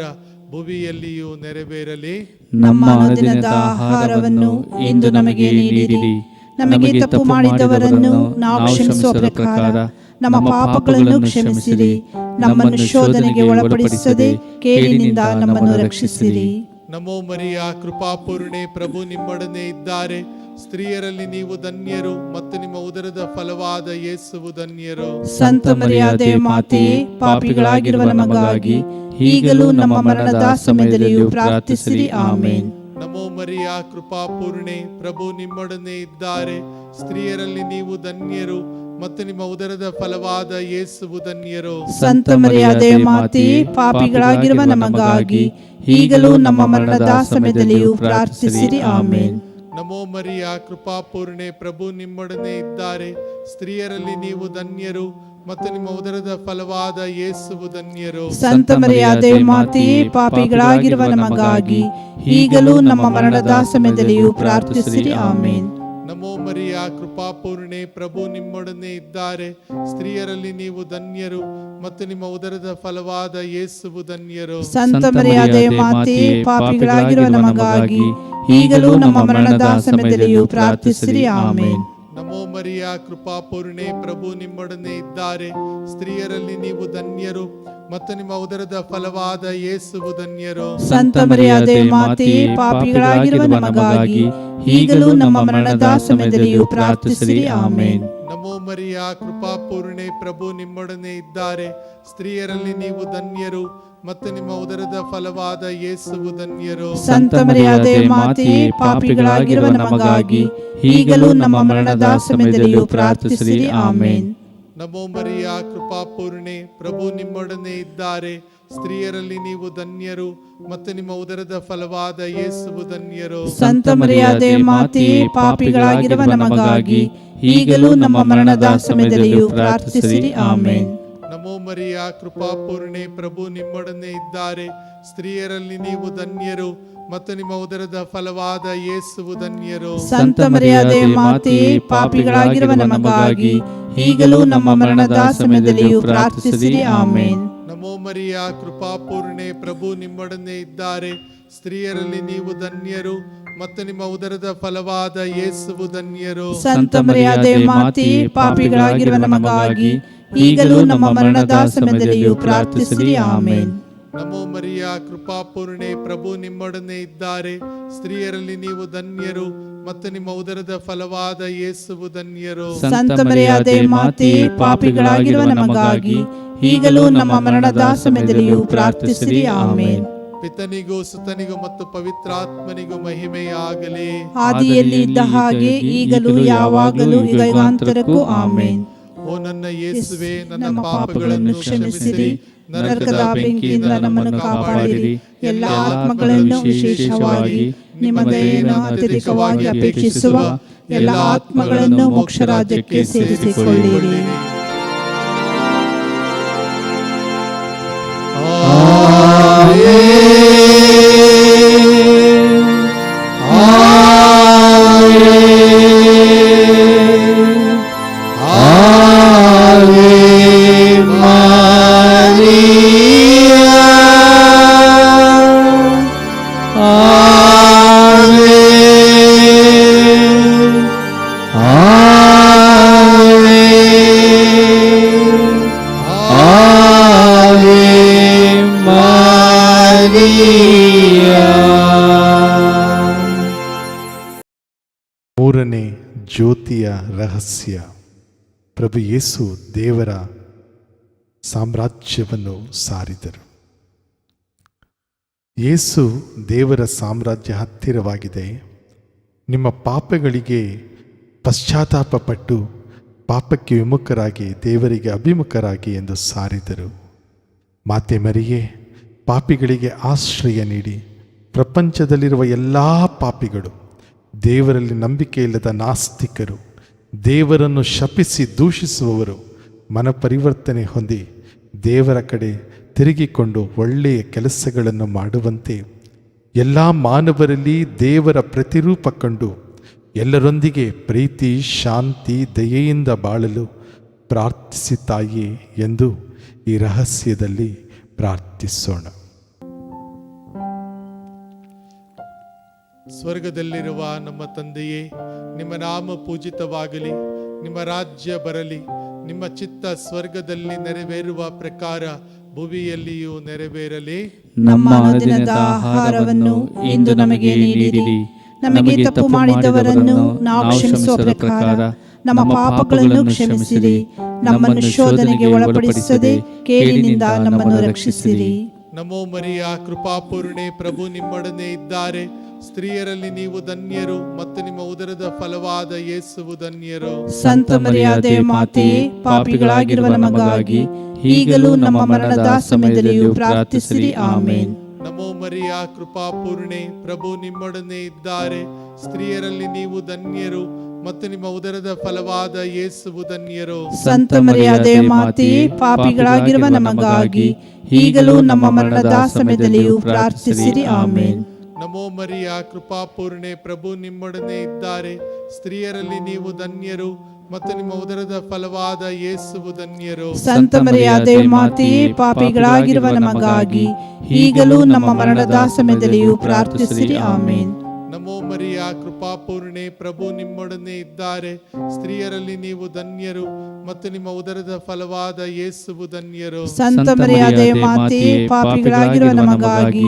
ಭುವಿಯಲ್ಲಿಯೂ ನೆರವೇರಲಿ. ನಮ್ಮ ಅನುದಿನದ ಆಹಾರವನ್ನು ಇಂದು ನಮಗೆ ನೀಡಿರಿ. ನಮಗೆ ತಪ್ಪು ಮಾಡಿದವರನ್ನು ನಾವು ಕ್ಷಮಿಸುವ ಪ್ರಕಾರ ನಮ್ಮ ಪಾಪಗಳನ್ನು ಕ್ಷಮಿಸಿರಿ. ನಮ್ಮನ್ನು ಶೋಧನೆಗೆ ಒಳಪಡಿಸದೆ ಕೇಡಿನಿಂದ ನಮ್ಮನ್ನು ರಕ್ಷಿಸಿರಿ. ನಮೋ ಮರಿಯ ಕೃಪಾಪೂರ್ಣೆ, ಪ್ರಭು ನಿಮ್ಮೊಡನೆ ಇದ್ದಾರೆ. ಸ್ತ್ರೀಯರಲ್ಲಿ ನೀವು ಧನ್ಯರು ಮತ್ತು ನಿಮ್ಮ ಉದರದ ಫಲವಾದ ಯೇಸುವು ಧನ್ಯರು. ಸಂತ ಮರಿಯಾದೆ ಮಾತೆಯೇ, ಪಾಪಿಗಳಾಗಿರುವ ನಮಗಾಗಿ ಈಗಲೂ ನಮ್ಮ ಮರಣದ ಸಮಯದಲ್ಲಿಯೂ ಪ್ರಾರ್ಥಿಸಿರಿ. ಆಮೇನ್. ನಮೋ ಮರಿಯ ಕೃಪಾಪೂರ್ಣೆ, ಪ್ರಭು ನಿಮ್ಮೊಡನೆ ಇದ್ದಾರೆ. ಸ್ತ್ರೀಯರಲ್ಲಿ ನೀವು ಧನ್ಯರು ಮತ್ತು ನಿಮ್ಮ ಉದರದ ಫಲವಾದ ಯೇಸುವು ಧನ್ಯರು. ಸಂತ ಮರಿಯಾದೆ ಮಾತೆಯೇ, ಪಾಪಿಗಳಾಗಿರುವ ನಮಗಾಗಿ ಈಗಲೂ ನಮ್ಮ ಮರಣದ ಸಮಯದಲ್ಲಿಯೂ ಪ್ರಾರ್ಥಿಸಿರಿ. ಆಮೇನ್. ನಮೋ ಮರಿಯ ಕೃಪಾಪೂರ್ಣೆ, ಪ್ರಭು ನಿಮ್ಮೊಡನೆ ಇದ್ದಾರೆ. ಸ್ತ್ರೀಯರಲ್ಲಿ ನೀವು ಧನ್ಯರು ಮತ್ತು ನಿಮ್ಮ ಉದರದ ಫಲವಾದ ಯೇಸುವು ಧನ್ಯರು. ಸಂತ ಮರಿಯಾದೆ ಮಾತೆಯೇ, ಪಾಪಿಗಳಾಗಿರುವ ನಮಗಾಗಿ ಈಗಲೂ ನಮ್ಮ ಮರಣದ ಸಮಯದಲ್ಲಿಯೂ ಪ್ರಾರ್ಥಿಸಿರಿ. ಆಮೇನ್. ನಮೋ ಮರಿಯ ಕೃಪಾಪೂರ್ಣೆ, ಪ್ರಭು ನಿಮ್ಮೊಡನೆ ಇದ್ದಾರೆ. ಸ್ತ್ರೀಯರಲ್ಲಿ ನೀವು ಧನ್ಯರು ಮತ್ತು ನಿಮ್ಮ ಉದರದ ಫಲವಾದ ಯೇಸುವು ಧನ್ಯರು. ಸಂತ ಮರಿಯಾದೆ ಮಾತೆಯೇ, ಪಾಪಿಗಳಾಗಿರುವ ನಮಗಾಗಿ ಈಗಲೂ ನಮ್ಮ ಮರಣದ ಸಮಯದಲ್ಲಿಯೂ ಪ್ರಾರ್ಥಿಸಿರಿ. ಆಮೇನ್. ನಮೋ ಮರಿಯ ಕೃಪಾಪೂರ್ಣೆ, ಪ್ರಭು ನಿಮ್ಮೊಡನೆ ಇದ್ದಾರೆ. ಸ್ತ್ರೀಯರಲ್ಲಿ ನೀವು ಧನ್ಯರು ಮತ್ತು ನಿಮ್ಮ ಉದರದ ಫಲವಾದ ಯೇಸುವು ಧನ್ಯರು. ಸಂತ ಮರಿಯಾದೆ ಮಾತೆಯೇ, ಪಾಪಿಗಳಾಗಿರುವ ನಮಗಾಗಿ ಈಗಲೂ ನಮ್ಮ ಮರಣದ ಸಮಯದಲ್ಲಿಯೂ ಪ್ರಾರ್ಥಿಸಿರಿ. ಆಮೇನ್. ನಮೋ ಮರಿಯ ಕೃಪಾಪೂರ್ಣೆ, ಪ್ರಭು ನಿಮ್ಮೊಡನೆ ಇದ್ದಾರೆ. ಸ್ತ್ರೀಯರಲ್ಲಿ ನೀವು ಧನ್ಯರು ಮತ್ತು ನಿಮ್ಮ ಉದರದ ಫಲವಾದ ಯೇಸುವು ಧನ್ಯರು. ಸಂತ ಮರಿಯಾದೆ ಮಾತೆಯೇ, ಪಾಪಿಗಳಾಗಿರುವ ನಮಗಾಗಿ ಈಗಲೂ ನಮ್ಮ ಮರಣದ ಸಮಯದಲ್ಲಿಯೂ ಪ್ರಾರ್ಥಿಸಿರಿ. ಆಮೇನ್. ನಮೋ ಮರಿಯ ಕೃಪಾಪೂರ್ಣೆ, ಪ್ರಭು ನಿಮ್ಮೊಡನೆ ಇದ್ದಾರೆ. ಸ್ತ್ರೀಯರಲ್ಲಿ ನೀವು ಧನ್ಯರು ಮತ್ತು ನಿಮ್ಮ ಉದರದ ಫಲವಾದ ಯೇಸುವು ಧನ್ಯರು. ಸಂತ ಮರಿಯಾದೆ ಮಾತೆಯೇ, ಪಾಪಿಗಳಾಗಿರುವ ನಮಗಾಗಿ ಈಗಲೂ ನಮ್ಮ ಮರಣದ ಸಮಯದಲ್ಲಿಯೂ ಪ್ರಾರ್ಥಿಸಿರಿ. ಆಮೇನ್. ನಮೋ ಮರಿಯ ಕೃಪಾಪೂರ್ಣೆ, ಪ್ರಭು ನಿಮ್ಮೊಡನೆ ಇದ್ದಾರೆ. ಸ್ತ್ರೀಯರಲ್ಲಿ ನೀವು ಧನ್ಯರು ಮತ್ತು ನಿಮ್ಮ ಉದರದ ಫಲವಾದ ಯೇಸುವು ಧನ್ಯರು. ಸಂತ ಮರಿಯಾದೆ ಮಾತೆಯೇ, ಪಾಪಿಗಳಾಗಿರುವ ನಮಗಾಗಿ ಈಗಲೂ ನಮ್ಮ ಮರಣದ ಸಮಯದಲ್ಲಿಯೂ ಪ್ರಾರ್ಥಿಸಿರಿ. ಆಮೇನ್. ನಮೋ ಮರಿಯ ಕೃಪಾಪೂರ್ಣೆ, ಪ್ರಭು ನಿಮ್ಮೊಡನೆ ಇದ್ದಾರೆ. ಸ್ತ್ರೀಯರಲ್ಲಿ ನೀವು ಧನ್ಯರು ಮತ್ತು ನಿಮ್ಮ ಉದರದ ಫಲವಾದ ಯೇಸುವು ಧನ್ಯರು. ಸಂತ ಮರಿಯಾದೆ ಮಾತೆಯೇ, ಪಾಪಿಗಳಾಗಿರುವ ನಮಗಾಗಿ ಈಗಲೂ ನಮ್ಮ ಮರಣದ ಸಮಯದಲ್ಲಿಯೂ ಪ್ರಾರ್ಥಿಸಿರಿ. ಆಮೇನ್. ನಮೋ ಮರಿಯ ಕೃಪಾಪೂರ್ಣೆ, ಪ್ರಭು ನಿಮ್ಮೊಡನೆ ಇದ್ದಾರೆ. ಸ್ತ್ರೀಯರಲ್ಲಿ ನೀವು ಧನ್ಯರು ಮತ್ತು ನಿಮ್ಮ ಉದರದ ಫಲವಾದ ಯೇಸುವು ಧನ್ಯರು. ಸಂತ ಮರಿಯಾದೆ ಮಾತೆಯೇ, ಪಾಪಿಗಳಾಗಿರುವ ನಮಗಾಗಿ ಈಗಲೂ ನಮ್ಮ ಮರಣದ ಸಮಯದಲ್ಲಿಯೂ ಪ್ರಾರ್ಥಿಸಿರಿ. ಆಮೇನ್. ಪಿತನಿಗೂ ಸುತನಿಗೂ ಮತ್ತು ಪವಿತ್ರಾತ್ಮನಿಗೂ ಮಹಿಮೆಯಾಗಲಿ. ಆದಿಯಲ್ಲಿ ಇದ್ದ ಹಾಗೆ ಈಗಲೂ ಯಾವಾಗಲೂ ಯುಗಾಂತರಕ್ಕೂ. ಆಮೇನ್. ಓ ನನ್ನ ಯೇಸುವೆ, ನನ್ನ ಪಾಪಗಳನ್ನು ಕ್ಷಮಿಸಿರಿ, ನರಕದ ಬೆಂಕಿಯಿಂದ ನಮ್ಮನ್ನು ಕಾಪಾಡಿರಿ. ಎಲ್ಲ ಆತ್ಮಗಳನ್ನು, ವಿಶೇಷವಾಗಿ ನಿಮ್ಮ ದಯೆಯನ್ನು ಅತ್ಯಧಿಕವಾಗಿ ಅಪೇಕ್ಷಿಸುವ ಎಲ್ಲ ಆತ್ಮಗಳನ್ನು ಮೋಕ್ಷ ರಾಜ್ಯಕ್ಕೆ ಸೇರಿಸಿಕೊಳ್ಳಿರಿ. ಮೂರನೇ ಜ್ಯೋತಿಯ ರಹಸ್ಯ. ಪ್ರಭು ಯೇಸು ದೇವರ ಸಾಮ್ರಾಜ್ಯವನ್ನು ಸಾರಿದರು. ಯೇಸು ದೇವರ ಸಾಮ್ರಾಜ್ಯ ಹತ್ತಿರವಾಗಿದೆ, ನಿಮ್ಮ ಪಾಪಗಳಿಗೆ ಪಶ್ಚಾತ್ತಾಪಪಟ್ಟು ಪಾಪಕ್ಕೆ ವಿಮುಖರಾಗಿ ದೇವರಿಗೆ ಅಭಿಮುಖರಾಗಿ ಎಂದು ಸಾರಿದರು. ಮಾತೆ ಮರಿಯೇ, ಪಾಪಿಗಳಿಗೆ ಆಶ್ರಯ ನೀಡಿ. ಪ್ರಪಂಚದಲ್ಲಿರುವ ಎಲ್ಲ ಪಾಪಿಗಳು, ದೇವರಲ್ಲಿ ನಂಬಿಕೆ ಇಲ್ಲದ ನಾಸ್ತಿಕರು, ದೇವರನ್ನು ಶಪಿಸಿ ದೂಷಿಸುವವರು ಮನಪರಿವರ್ತನೆ ಹೊಂದಿ ದೇವರ ಕಡೆ ತಿರುಗಿಕೊಂಡು ಒಳ್ಳೆಯ ಕೆಲಸಗಳನ್ನು ಮಾಡುವಂತೆ ಎಲ್ಲ ಮಾನವರಲ್ಲಿ ದೇವರ ಪ್ರತಿರೂಪ ಕಂಡು ಎಲ್ಲರೊಂದಿಗೆ ಪ್ರೀತಿ, ಶಾಂತಿ, ದಯೆಯಿಂದ ಬಾಳಲು ಪ್ರಾರ್ಥಿಸಿ ತಾಯಿಯೇ ಎಂದು ಈ ರಹಸ್ಯದಲ್ಲಿ ಪ್ರಾರ್ಥಿಸೋಣ. ಸ್ವರ್ಗದಲ್ಲಿರುವ ನಮ್ಮ ತಂದೆಯೇ, ನಿಮ್ಮ ನಾಮ ಪೂಜಿತವಾಗಲಿ, ನಿಮ್ಮ ರಾಜ್ಯ ಬರಲಿ, ನಿಮ್ಮ ಚಿತ್ತ ಸ್ವರ್ಗದಲ್ಲಿ ನೆರವೇರುವ ಪ್ರಕಾರ ಭುವಿಯಲ್ಲಿಯೂ ನೆರವೇರಲಿ. ನಮ್ಮ ಅನುದಿನದ ಆಹಾರವನ್ನು ಇಂದು ನಮಗೆ ನೀಡಿರಿ. ನಮಗೆ ತಪ್ಪು ಮಾಡಿದವರನ್ನು ನಾವು ಕ್ಷಮಿಸುವ ಪ್ರಕಾರ ನಮ್ಮ ಪಾಪಗಳನ್ನು ಕ್ಷಮಿಸಿರಿ. ನಮ್ಮನ್ನು ಶೋಧನೆಗೆ ಒಳಪಡಿಸದೆ ಕೇಡಿನಿಂದ ನಮ್ಮನ್ನು ರಕ್ಷಿಸಿರಿ. ನಮೋ ಮರಿಯ ಕೃಪಾಪೂರ್ಣೆ, ಪ್ರಭು ನಿಮ್ಮೊಡನೆ ಇದ್ದಾರೆ. ಸ್ತ್ರೀಯರಲ್ಲಿ ನೀವು ಧನ್ಯರು ಮತ್ತು ನಿಮ್ಮ ಉದರದ ಫಲವಾದ ಯೇಸುವು ಧನ್ಯರು. ಸಂತ ಮರಿಯಾದೆ ಮಾತೆಯೇ, ಪಾಪಿಗಳಾಗಿರುವ ನಮಗಾಗಿ ಈಗಲೂ ನಮ್ಮ ಮರಣದ ಸಮಯದಲ್ಲಿಯೂ ಪ್ರಾರ್ಥಿಸಿರಿ. ಆಮೇನ್. ನಮೋ ಮರಿಯ ಕೃಪಾಪೂರ್ಣೆ, ಪ್ರಭು ನಿಮ್ಮೊಡನೆ ಇದ್ದಾರೆ. ಸ್ತ್ರೀಯರಲ್ಲಿ ನೀವು ಧನ್ಯರು ಮತ್ತು ನಿಮ್ಮ ಉದರದ ಫಲವಾದ ಯೇಸುವು ಧನ್ಯರು. ಸಂತ ಮರಿಯಾದೆ ಮಾತೆಯೇ, ಪಾಪಿಗಳಾಗಿರುವ ನಮಗಾಗಿ ಈಗಲೂ ನಮ್ಮ ಮರಣದ ಸಮಯದಲ್ಲಿಯೂ ಪ್ರಾರ್ಥಿಸಿರಿ. ಆಮೇನ್. ನಮೋ ಮರಿಯ ಕೃಪಾಪೂರ್ಣೆ, ಪ್ರಭು ನಿಮ್ಮೊಡನೆ ಇದ್ದಾರೆ. ಸ್ತ್ರೀಯರಲ್ಲಿ ನೀವು ಧನ್ಯರು ಮತ್ತು ನಿಮ್ಮ ಉದರದ ಫಲವಾದ ಯೇಸುವು ಧನ್ಯರು. ಸಂತ ಮರಿಯಾದೆ ಮಾತೆಯೇ, ಪಾಪಿಗಳಾಗಿರುವ ನಮಗಾಗಿ ಈಗಲೂ ನಮ್ಮ ಮರಣದ ಸಮಯದಲ್ಲಿಯೂ ಪ್ರಾರ್ಥಿಸಿರಿ. ಆಮೇನ್. ನಮೋ ಮರಿಯ ಕೃಪಾಪೂರ್ಣೆ, ಪ್ರಭು ನಿಮ್ಮೊಡನೆ ಇದ್ದಾರೆ. ಸ್ತ್ರೀಯರಲ್ಲಿ ನೀವು ಧನ್ಯರು ಮತ್ತು ನಿಮ್ಮ ಉದರದ ಫಲವಾದ ಯೇಸುವು ಧನ್ಯರು. ಸಂತ ಮರಿಯಾದೆ ಮಾತೆಯೇ, ಪಾಪಿಗಳಾಗಿರುವ ನಮಗಾಗಿ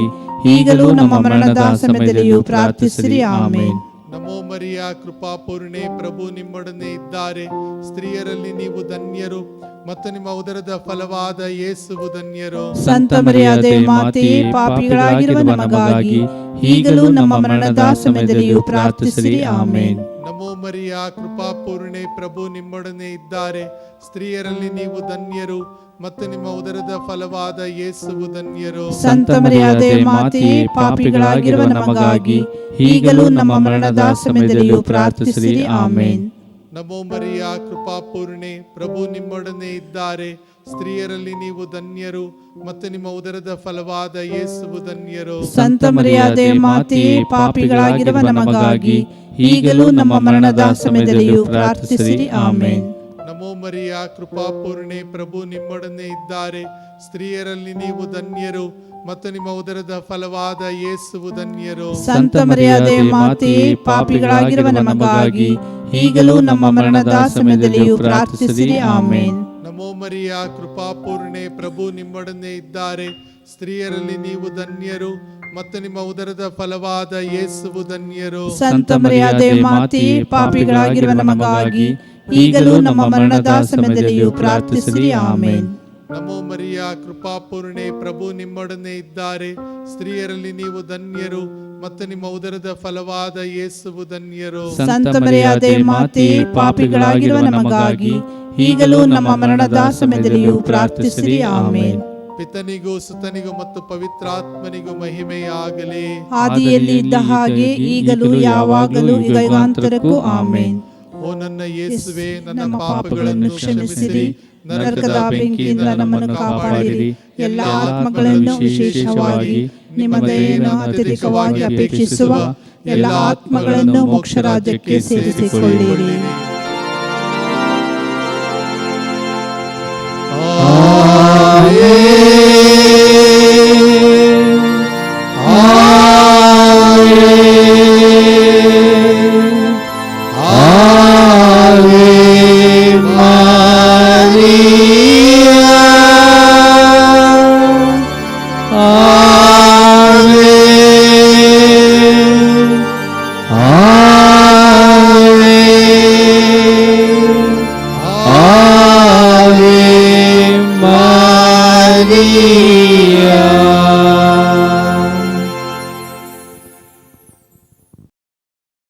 ಈಗಲೂ ನಮ್ಮ ಮರಣದ ಸಮಯದಲ್ಲಿಯೂ ಪ್ರಾರ್ಥಿಸಿರಿ. ಆಮೇನ್. ನಮೋ ಮರಿಯ ಕೃಪಾಪೂರ್ಣೆ, ಪ್ರಭು ನಿಮ್ಮೊಡನೆ ಇದ್ದಾರೆ. ಸ್ತ್ರೀಯರಲ್ಲಿ ನೀವು ಧನ್ಯರು ಮತ್ತು ನಿಮ್ಮ ಉದರದ ಫಲವಾದ ಯೇಸುವು ಧನ್ಯರು. ಸಂತ ಮರಿಯಾದೆ ಮಾತೆಯೇ, ಪಾಪಿಗಳಾಗಿರುವ ನಮಗಾಗಿ ಈಗಲೂ ನಮ್ಮ ಮರಣದ ಸಮಯದಲ್ಲಿಯೂ ಪ್ರಾರ್ಥಿಸಿರಿ. ಆಮೇನ್. ನಮೋ ಮರಿಯ ಕೃಪಾಪೂರ್ಣೆ, ಪ್ರಭು ನಿಮ್ಮೊಡನೆ ಇದ್ದಾರೆ. ಸ್ತ್ರೀಯರಲ್ಲಿ ನೀವು ಧನ್ಯರು ಮತ್ತು ನಿಮ್ಮ ಉದರದ ಫಲವಾದ ಯೇಸುವು ಧನ್ಯರು. ಸಂತ ಮರಿಯಾದೆ ಮಾತೆಯೇ, ಪಾಪಿಗಳಾಗಿರುವ ನಮಗಾಗಿ ಈಗಲೂ ನಮ್ಮ ಮರಣದ ಸಮಯದಲ್ಲಿಯೂ ಪ್ರಾರ್ಥಿಸಿರಿ. ಆಮೇನ್. ನಮೋ ಮರಿಯ ಕೃಪಾಪೂರ್ಣೆ, ಪ್ರಭು ನಿಮ್ಮೊಡನೆ ಇದ್ದಾರೆ. ಸ್ತ್ರೀಯರಲ್ಲಿ ನೀವು ಧನ್ಯರು ಮತ್ತು ನಿಮ್ಮ ಉದರದ ಫಲವಾದ ಯೇಸುವು ಧನ್ಯರು. ಸಂತ ಮರಿಯಾದೆ ಮಾತೆಯೇ, ಪಾಪಿಗಳಾಗಿರುವ ನಮಗಾಗಿ ಈಗಲೂ ನಮ್ಮ ಮರಣದ ಸಮಯದಲ್ಲಿಯೂ ಪ್ರಾರ್ಥಿಸಿರಿ. ಆಮೇನ್. ನಮೋ ಮರಿಯ ಕೃಪಾಪೂರ್ಣೆ, ಪ್ರಭು ನಿಮ್ಮೊಡನೆ ಇದ್ದಾರೆ. ಸ್ತ್ರೀಯರಲ್ಲಿ ನೀವು ಧನ್ಯರು ಮತ್ತು ನಿಮ್ಮ ಉದರದ ಫಲವಾದ ಯೇಸುವು ಧನ್ಯರು. ಸಂತ ಮರಿಯಾದೆ ಮಾತೆಯೇ, ಪಾಪಿಗಳಾಗಿರುವ ನಮಗಾಗಿ ಈಗಲೂ ನಮ್ಮ ಮರಣದ ಸಮಯದಲ್ಲಿಯೂ ಪ್ರಾರ್ಥಿಸಿರಿ. ಆಮೇನ್. ನಮೋ ಮರಿಯ ಕೃಪಾಪೂರ್ಣೆ, ಪ್ರಭು ನಿಮ್ಮೊಡನೆ ಇದ್ದಾರೆ. ಸ್ತ್ರೀಯರಲ್ಲಿ ನೀವು ಧನ್ಯರು ಮತ್ತು ನಿಮ್ಮ ಉದರದ ಫಲವಾದ ಯೇಸುವು ಧನ್ಯರು. ಸಂತ ಮರಿಯಾದೆ ಮಾತೆಯೇ, ಪಾಪಿಗಳಾಗಿರುವ ನಮಗಾಗಿ ಈಗಲೂ ನಮ್ಮ ಮರಣದ ಸಮಯದಲ್ಲಿಯೂ ಪ್ರಾರ್ಥಿಸಿರಿ. ಆಮೇನ್. ನಮೋ ಮರಿಯ ಕೃಪಾಪೂರ್ಣೆ, ಪ್ರಭು ನಿಮ್ಮೊಡನೆ ಇದ್ದಾರೆ. ಸ್ತ್ರೀಯರಲ್ಲಿ ನೀವು ಧನ್ಯರು ಮತ್ತು ನಿಮ್ಮ ಉದರದ ಫಲವಾದ ಯೇಸುವು ಧನ್ಯರು. ಸಂತ ಮರಿಯಾದೆ ಮಾತೆಯೇ, ಪಾಪಿಗಳಾಗಿರುವ ನಮಗಾಗಿ ಈಗಲೂ ನಮ್ಮ ಮರಣದ ಸಮಯದಲ್ಲಿಯೂ ಪ್ರಾರ್ಥಿಸಿರಿ. ಆಮೇನ್. ಪಿತನಿಗೂ ಸುತನಿಗೂ ಮತ್ತು ಪವಿತ್ರಾತ್ಮನಿಗೂ ಮಹಿಮೆಯಾಗಲಿ. ಆದಿಯಲ್ಲಿ ಇದ್ದ ಹಾಗೆ ಈಗಲೂ ಯಾವಾಗಲೂ ಯುಗಾಂತರಕ್ಕೂ. ಆಮೇನ್. ಓ ನನ್ನ ಯೇಸುವೆ, ನನ್ನ ಪಾಪಗಳನ್ನು ಕ್ಷಮಿಸಿರಿ, ನರಕದ ಬೆಂಕಿಯಿಂದ ನಮ್ಮನ್ನು ಕಾಪಾಡಿರಿ. ಎಲ್ಲ ಆತ್ಮಗಳನ್ನು, ವಿಶೇಷವಾಗಿ ನಿಮ್ಮ ದಯೆಯನ್ನು ಅತ್ಯಧಿಕವಾಗಿ ಅಪೇಕ್ಷಿಸುವ ಎಲ್ಲ ಆತ್ಮಗಳನ್ನು ಮೋಕ್ಷ ರಾಜ್ಯಕ್ಕೆ ಸೇರಿಸಿಕೊಳ್ಳಿರಿ.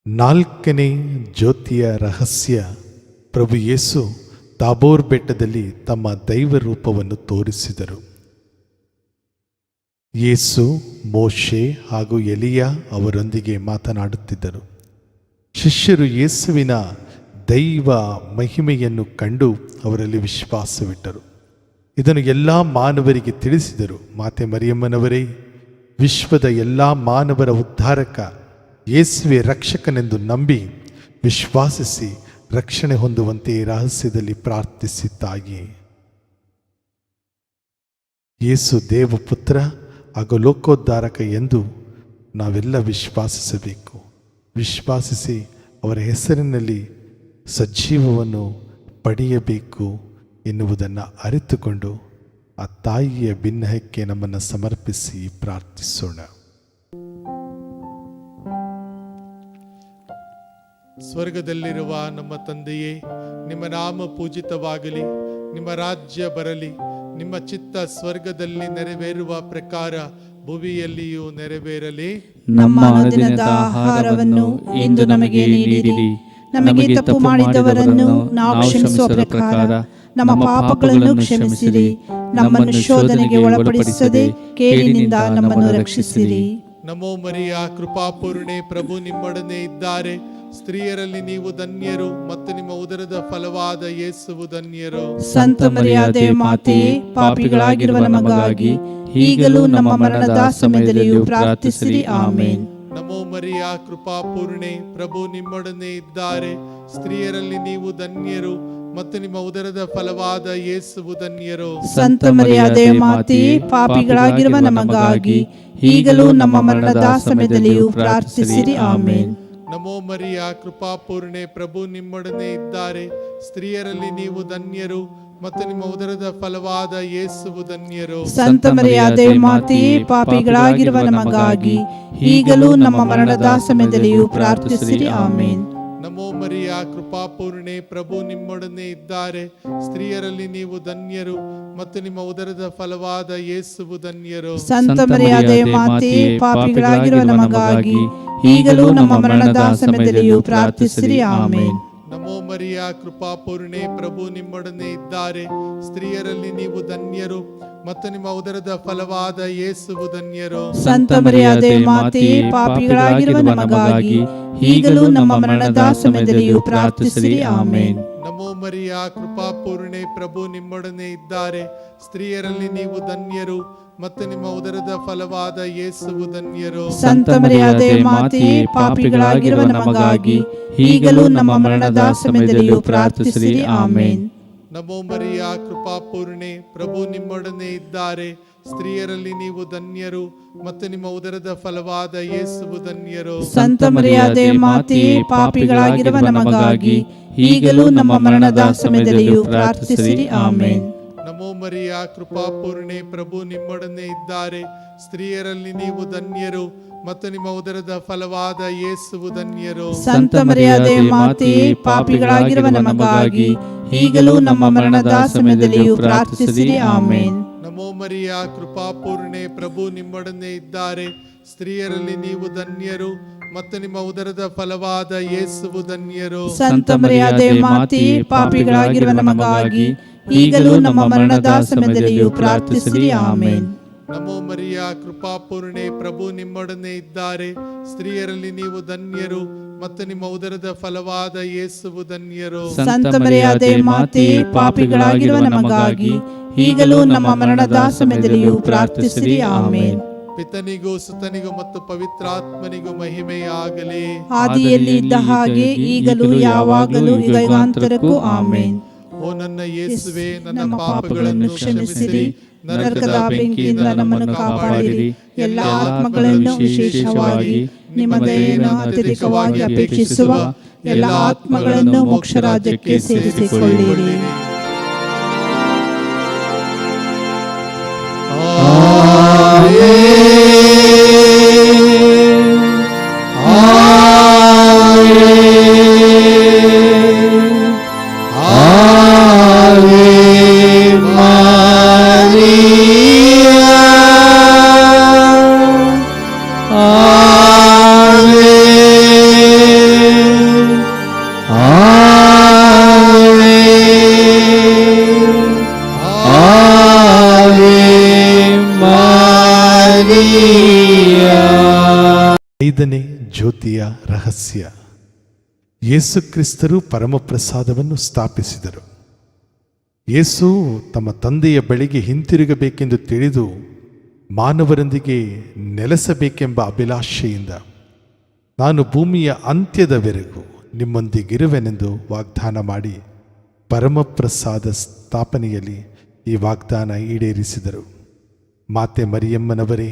ನಾಲ್ಕನೇ ಜ್ಯೋತಿಯ ರಹಸ್ಯ. ಪ್ರಭು ಯೇಸು ತಾಬೋರ್ ಬೆಟ್ಟದಲ್ಲಿ ತಮ್ಮ ದೈವ ರೂಪವನ್ನು ತೋರಿಸಿದರು. ಯೇಸು, ಮೋಶೆ ಹಾಗೂ ಎಲಿಯಾ ಅವರೊಂದಿಗೆ ಮಾತನಾಡುತ್ತಿದ್ದರು. ಶಿಷ್ಯರು ಯೇಸುವಿನ ದೈವ ಮಹಿಮೆಯನ್ನು ಕಂಡು ಅವರಲ್ಲಿ ವಿಶ್ವಾಸವಿಟ್ಟರು. ಇದನ್ನು ಎಲ್ಲ ಮಾನವರಿಗೆ ತಿಳಿಸಿದರು. ಮಾತೆ ಮರಿಯಮ್ಮನವರೇ, ವಿಶ್ವದ ಎಲ್ಲ ಮಾನವರ ಉದ್ಧಾರಕ ಯೇಸುವೆ ರಕ್ಷಕನೆಂದು ನಂಬಿ ವಿಶ್ವಾಸಿಸಿ ರಕ್ಷಣೆ ಹೊಂದುವಂತೆ ಈ ರಹಸ್ಯದಲ್ಲಿ ಪ್ರಾರ್ಥಿಸಿದ್ದಾಗಿ. ಯೇಸು ದೇವಪುತ್ರ ಹಾಗೂ ಲೋಕೋದ್ಧಾರಕ ಎಂದು ನಾವೆಲ್ಲ ವಿಶ್ವಾಸಿಸಬೇಕು. ವಿಶ್ವಾಸಿಸಿ ಅವರ ಹೆಸರಿನಲ್ಲಿ ಸಜೀವವನ್ನು ಪಡೆಯಬೇಕು ಎನ್ನುವುದನ್ನು ಅರಿತುಕೊಂಡು ಆ ತಾಯಿಯ ಬಿನ್ನಹಕ್ಕೆ ನಮ್ಮನ್ನು ಸಮರ್ಪಿಸಿ ಪ್ರಾರ್ಥಿಸೋಣ. ಸ್ವರ್ಗದಲ್ಲಿರುವ ನಮ್ಮ ತಂದೆಯೇ, ನಿಮ್ಮ ನಾಮ ಪೂಜಿತವಾಗಲಿ, ನಿಮ್ಮ ರಾಜ್ಯ ಬರಲಿ, ನಿಮ್ಮ ಚಿತ್ತ ಸ್ವರ್ಗದಲ್ಲಿ ನೆರವೇರುವ ಪ್ರಕಾರ ಭುವಿಯಲ್ಲಿಯೂ ನೆರವೇರಲಿ. ನಮ್ಮ ಅನುದಿನದ ಆಹಾರವನ್ನು ಇಂದು ನಮಗೆ ನೀಡಿರಿ. ನಮಗೆ ತಪ್ಪು ಮಾಡಿದವರನ್ನು ನಾವು ಕ್ಷಮಿಸುವ ಪ್ರಕಾರ ನಮ್ಮ ಪಾಪಗಳನ್ನು ಕ್ಷಮಿಸಿರಿ. ನಮ್ಮನ್ನು ಶೋಧನೆಗೆ ಒಳಪಡಿಸದೆ ಕೇಡಿನಿಂದ ನಮ್ಮನ್ನು ರಕ್ಷಿಸಿರಿ. ನಮೋ ಮರಿಯ ಕೃಪಾಪೂರ್ಣೆ, ಪ್ರಭು ನಿಮ್ಮೊಡನೆ ಇದ್ದಾರೆ. ಸ್ತ್ರೀಯರಲ್ಲಿ ನೀವು ಧನ್ಯರು ಮತ್ತು ನಿಮ್ಮ ಉದರದ ಫಲವಾದ ಯೇಸುವು ಧನ್ಯರು. ಸಂತ ಮರಿಯಾದೆ ಮಾತೆಯೇ, ಪಾಪಿಗಳಾಗಿರುವ ನಮಗಾಗಿ ಈಗಲೂ ನಮ್ಮ ಮರಣದ ಸಮಯದಲ್ಲಿಯೂ ಪ್ರಾರ್ಥಿಸಿರಿ. ಆಮೇನ್. ನಮೋ ಮರಿಯ ಕೃಪಾಪೂರ್ಣೆ, ಪ್ರಭು ನಿಮ್ಮೊಡನೆ ಇದ್ದಾರೆ. ಸ್ತ್ರೀಯರಲ್ಲಿ ನೀವು ಧನ್ಯರು ಮತ್ತು ನಿಮ್ಮ ಉದರದ ಫಲವಾದ ಯೇಸುವು ಧನ್ಯರು. ಸಂತ ಮರಿಯಾದೆ ಮಾತೆಯೇ, ಪಾಪಿಗಳಾಗಿರುವ ನಮಗಾಗಿ ಈಗಲೂ ನಮ್ಮ ಮರಣದ ಸಮಯದಲ್ಲಿಯೂ ಪ್ರಾರ್ಥಿಸಿರಿ. ಆಮೇನ್. ನಮೋ ಮರಿಯ ಕೃಪಾಪೂರ್ಣೆ, ಪ್ರಭು ನಿಮ್ಮೊಡನೆ ಇದ್ದಾರೆ. ಸ್ತ್ರೀಯರಲ್ಲಿ ನೀವು ಧನ್ಯರು ಮತ್ತು ನಿಮ್ಮ ಉದರದ ಫಲವಾದ ಯೇಸುವು ಧನ್ಯರು. ಸಂತ ಮರಿಯಾದೆ ಮಾತೆಯೇ, ಪಾಪಿಗಳಾಗಿರುವ ನಮಗಾಗಿ ಈಗಲೂ ನಮ್ಮ ಮರಣದ ಸಮಯದಲ್ಲಿಯೂ ಪ್ರಾರ್ಥಿಸಿರಿ. ಆಮೇನ್. ನಮೋ ಮರಿಯ ಕೃಪಾಪೂರ್ಣೆ, ಪ್ರಭು ನಿಮ್ಮೊಡನೆ ಇದ್ದಾರೆ. ಸ್ತ್ರೀಯರಲ್ಲಿ ನೀವು ಧನ್ಯರು ಮತ್ತು ನಿಮ್ಮ ಉದರದ ಫಲವಾದ ಯೇಸುವು ಧನ್ಯರು. ಸಂತ ಮರಿಯಾದೆ ಮಾತೆಯೇ, ಪಾಪಿಗಳಾಗಿರುವ ನಮಗಾಗಿ ಈಗಲೂ ನಮ್ಮ ಮರಣದ ಸಮಯದಲ್ಲಿಯೂ ಪ್ರಾರ್ಥಿಸಿರಿ. ಆಮೇನ್. ನಮೋ ಮರಿಯ ಕೃಪಾಪೂರ್ಣೆ, ಪ್ರಭು ನಿಮ್ಮೊಡನೆ ಇದ್ದಾರೆ. ಸ್ತ್ರೀಯರಲ್ಲಿ ನೀವು ಧನ್ಯರು ಮತ್ತು ನಿಮ್ಮ ಉದರದ ಫಲವಾದ ಯೇಸುವು ಧನ್ಯರು. ಸಂತ ಮರಿಯಾದೆ ಮಾತೆಯೇ, ಪಾಪಿಗಳಾಗಿರುವ ನಮಗಾಗಿ ಈಗಲೂ ನಮ್ಮ ಮರಣದ ಸಮಯದಲ್ಲಿಯೂ ಪ್ರಾರ್ಥಿಸಿರಿ. ಆಮೇನ್. ನಮೋ ಮರಿಯ ಕೃಪಾಪೂರ್ಣೆ, ಪ್ರಭು ನಿಮ್ಮೊಡನೆ ಇದ್ದಾರೆ. ಸ್ತ್ರೀಯರಲ್ಲಿ ನೀವು ಧನ್ಯರು ಮತ್ತು ನಿಮ್ಮ ಉದರದ ಫಲವಾದ ಯೇಸುವು ಧನ್ಯರು. ಸಂತ ಮರಿಯಾದೆ ಮಾತೆಯೇ, ಪಾಪಿಗಳಾಗಿರುವ ನಮಗಾಗಿ ಈಗಲೂ ನಮ್ಮ ಮರಣದ ಸಮಯದಲ್ಲಿಯೂ ಪ್ರಾರ್ಥಿಸಿರಿ. ಆಮೇನ್. ನಮೋ ಮರಿಯ ಕೃಪಾಪೂರ್ಣೆ, ಪ್ರಭು ನಿಮ್ಮೊಡನೆ ಇದ್ದಾರೆ. ಸ್ತ್ರೀಯರಲ್ಲಿ ನೀವು ಧನ್ಯರು ಮತ್ತು ನಿಮ್ಮ ಉದರದ ಫಲವಾದ ಯೇಸುವು ಧನ್ಯರು. ಸಂತ ಮರಿಯಾದೆ ಮಾತೆಯೇ, ಪಾಪಿಗಳಾಗಿರುವ ನಮಗಾಗಿ ಈಗಲೂ ನಮ್ಮ ಮರಣದ ಸಮಯದಲ್ಲಿಯೂ ಪ್ರಾರ್ಥಿಸಿರಿ. ಆಮೇನ್. ನಮೋ ಮರಿಯ ಕೃಪಾಪೂರ್ಣೆ, ಪ್ರಭು ನಿಮ್ಮೊಡನೆ ಇದ್ದಾರೆ. ಸ್ತ್ರೀಯರಲ್ಲಿ ನೀವು ಧನ್ಯರು ಮತ್ತು ನಿಮ್ಮ ಉದರದ ಫಲವಾದ ಯೇಸುವು ಧನ್ಯರು. ಸಂತ ಮರಿಯಾದೆ ಮಾತೆಯೇ, ಪಾಪಿಗಳಾಗಿರುವ ನಮಗಾಗಿ ಈಗಲೂ ನಮ್ಮ ಮರಣದ ಸಮಯದಲ್ಲಿಯೂ ಪ್ರಾರ್ಥಿಸಿರಿ. ಆಮೇನ್. ನಮೋ ಮರಿಯ ಕೃಪಾಪೂರ್ಣೆ, ಪ್ರಭು ನಿಮ್ಮೊಡನೆ ಇದ್ದಾರೆ. ಸ್ತ್ರೀಯರಲ್ಲಿ ನೀವು ಧನ್ಯರು ಮತ್ತು ನಿಮ್ಮ ಉದರದ ಫಲವಾದ ಯೇಸುವು ಧನ್ಯರು. ಸಂತ ಮರಿಯಾದೆ ಮಾತೆಯೇ, ಪಾಪಿಗಳಾಗಿರುವ ನಮಗಾಗಿ ಈಗಲೂ ನಮ್ಮ ಮರಣದ ಸಮಯದಲ್ಲಿಯೂ ಪ್ರಾರ್ಥಿಸಿರಿ. ಆಮೇನ್. ನಮೋ ಮರಿಯ ಕೃಪಾಪೂರ್ಣೆ, ಪ್ರಭು ನಿಮ್ಮೊಡನೆ ಇದ್ದಾರೆ. ಸ್ತ್ರೀಯರಲ್ಲಿ ನೀವು ಧನ್ಯರು ಮತ್ತು ನಿಮ್ಮ ಉದರದ ಫಲವಾದ ಯೇಸುವು ಧನ್ಯರು. ಸಂತ ಮರಿಯಾದೆ ಮಾತೆಯೇ, ಪಾಪಿಗಳಾಗಿರುವ ನಮಗಾಗಿ ಈಗಲೂ ನಮ್ಮ ಮರಣದ ಸಮಯದಲ್ಲಿಯೂ ಪ್ರಾರ್ಥಿಸಿರಿ. ಆಮೇನ್. ಪಿತನಿಗೂ ಸುತನಿಗೂ ಮತ್ತು ಪವಿತ್ರಾತ್ಮನಿಗೂ ಮಹಿಮೆಯಾಗಲಿ. ಆದಿಯಲ್ಲಿ ಇದ್ದ ಹಾಗೆ ಈಗಲೂ ಯಾವಾಗಲೂ ಯುಗಾಂತರಕ್ಕೂ. ಆಮೇನ್. ಓ ನನ್ನ ಯೇಸುವೆ, ನನ್ನ ಪಾಪಗಳನ್ನು ಕ್ಷಮಿಸಿರಿ, ನರಕದ ಬೆಂಕಿಯಿಂದ ನಮ್ಮನ್ನು ಕಾಪಾಡಿರಿ. ಎಲ್ಲ ಆತ್ಮಗಳನ್ನು, ವಿಶೇಷವಾಗಿ ನಿಮ್ಮ ದಯೆಯನ್ನು ಅತ್ಯಧಿಕವಾಗಿ ಅಪೇಕ್ಷಿಸುವ ಎಲ್ಲ ಆತ್ಮಗಳನ್ನು ಮೋಕ್ಷ ರಾಜ್ಯಕ್ಕೆ ಸೇರಿಸಿಕೊಳ್ಳಿರಿ. ಐದನೇ ಜ್ಯೋತಿಯ ರಹಸ್ಯ. ಯೇಸು ಕ್ರಿಸ್ತರು ಪರಮಪ್ರಸಾದವನ್ನು ಸ್ಥಾಪಿಸಿದರು. ಯೇಸು ತಮ್ಮ ತಂದೆಯ ಬಳಿಗೆ ಹಿಂತಿರುಗಬೇಕೆಂದು ತಿಳಿದು ಮಾನವರೊಂದಿಗೆ ನೆಲೆಸಬೇಕೆಂಬ ಅಭಿಲಾಷೆಯಿಂದ ನಾನು ಭೂಮಿಯ ಅಂತ್ಯದವರೆಗೂ ನಿಮ್ಮೊಂದಿಗಿರುವೆನೆಂದು ವಾಗ್ದಾನ ಮಾಡಿ ಪರಮಪ್ರಸಾದ ಸ್ಥಾಪನೆಯಲ್ಲಿ ಈ ವಾಗ್ದಾನ ಈಡೇರಿಸಿದರು. ಮಾತೆ ಮರಿಯಮ್ಮನವರೇ,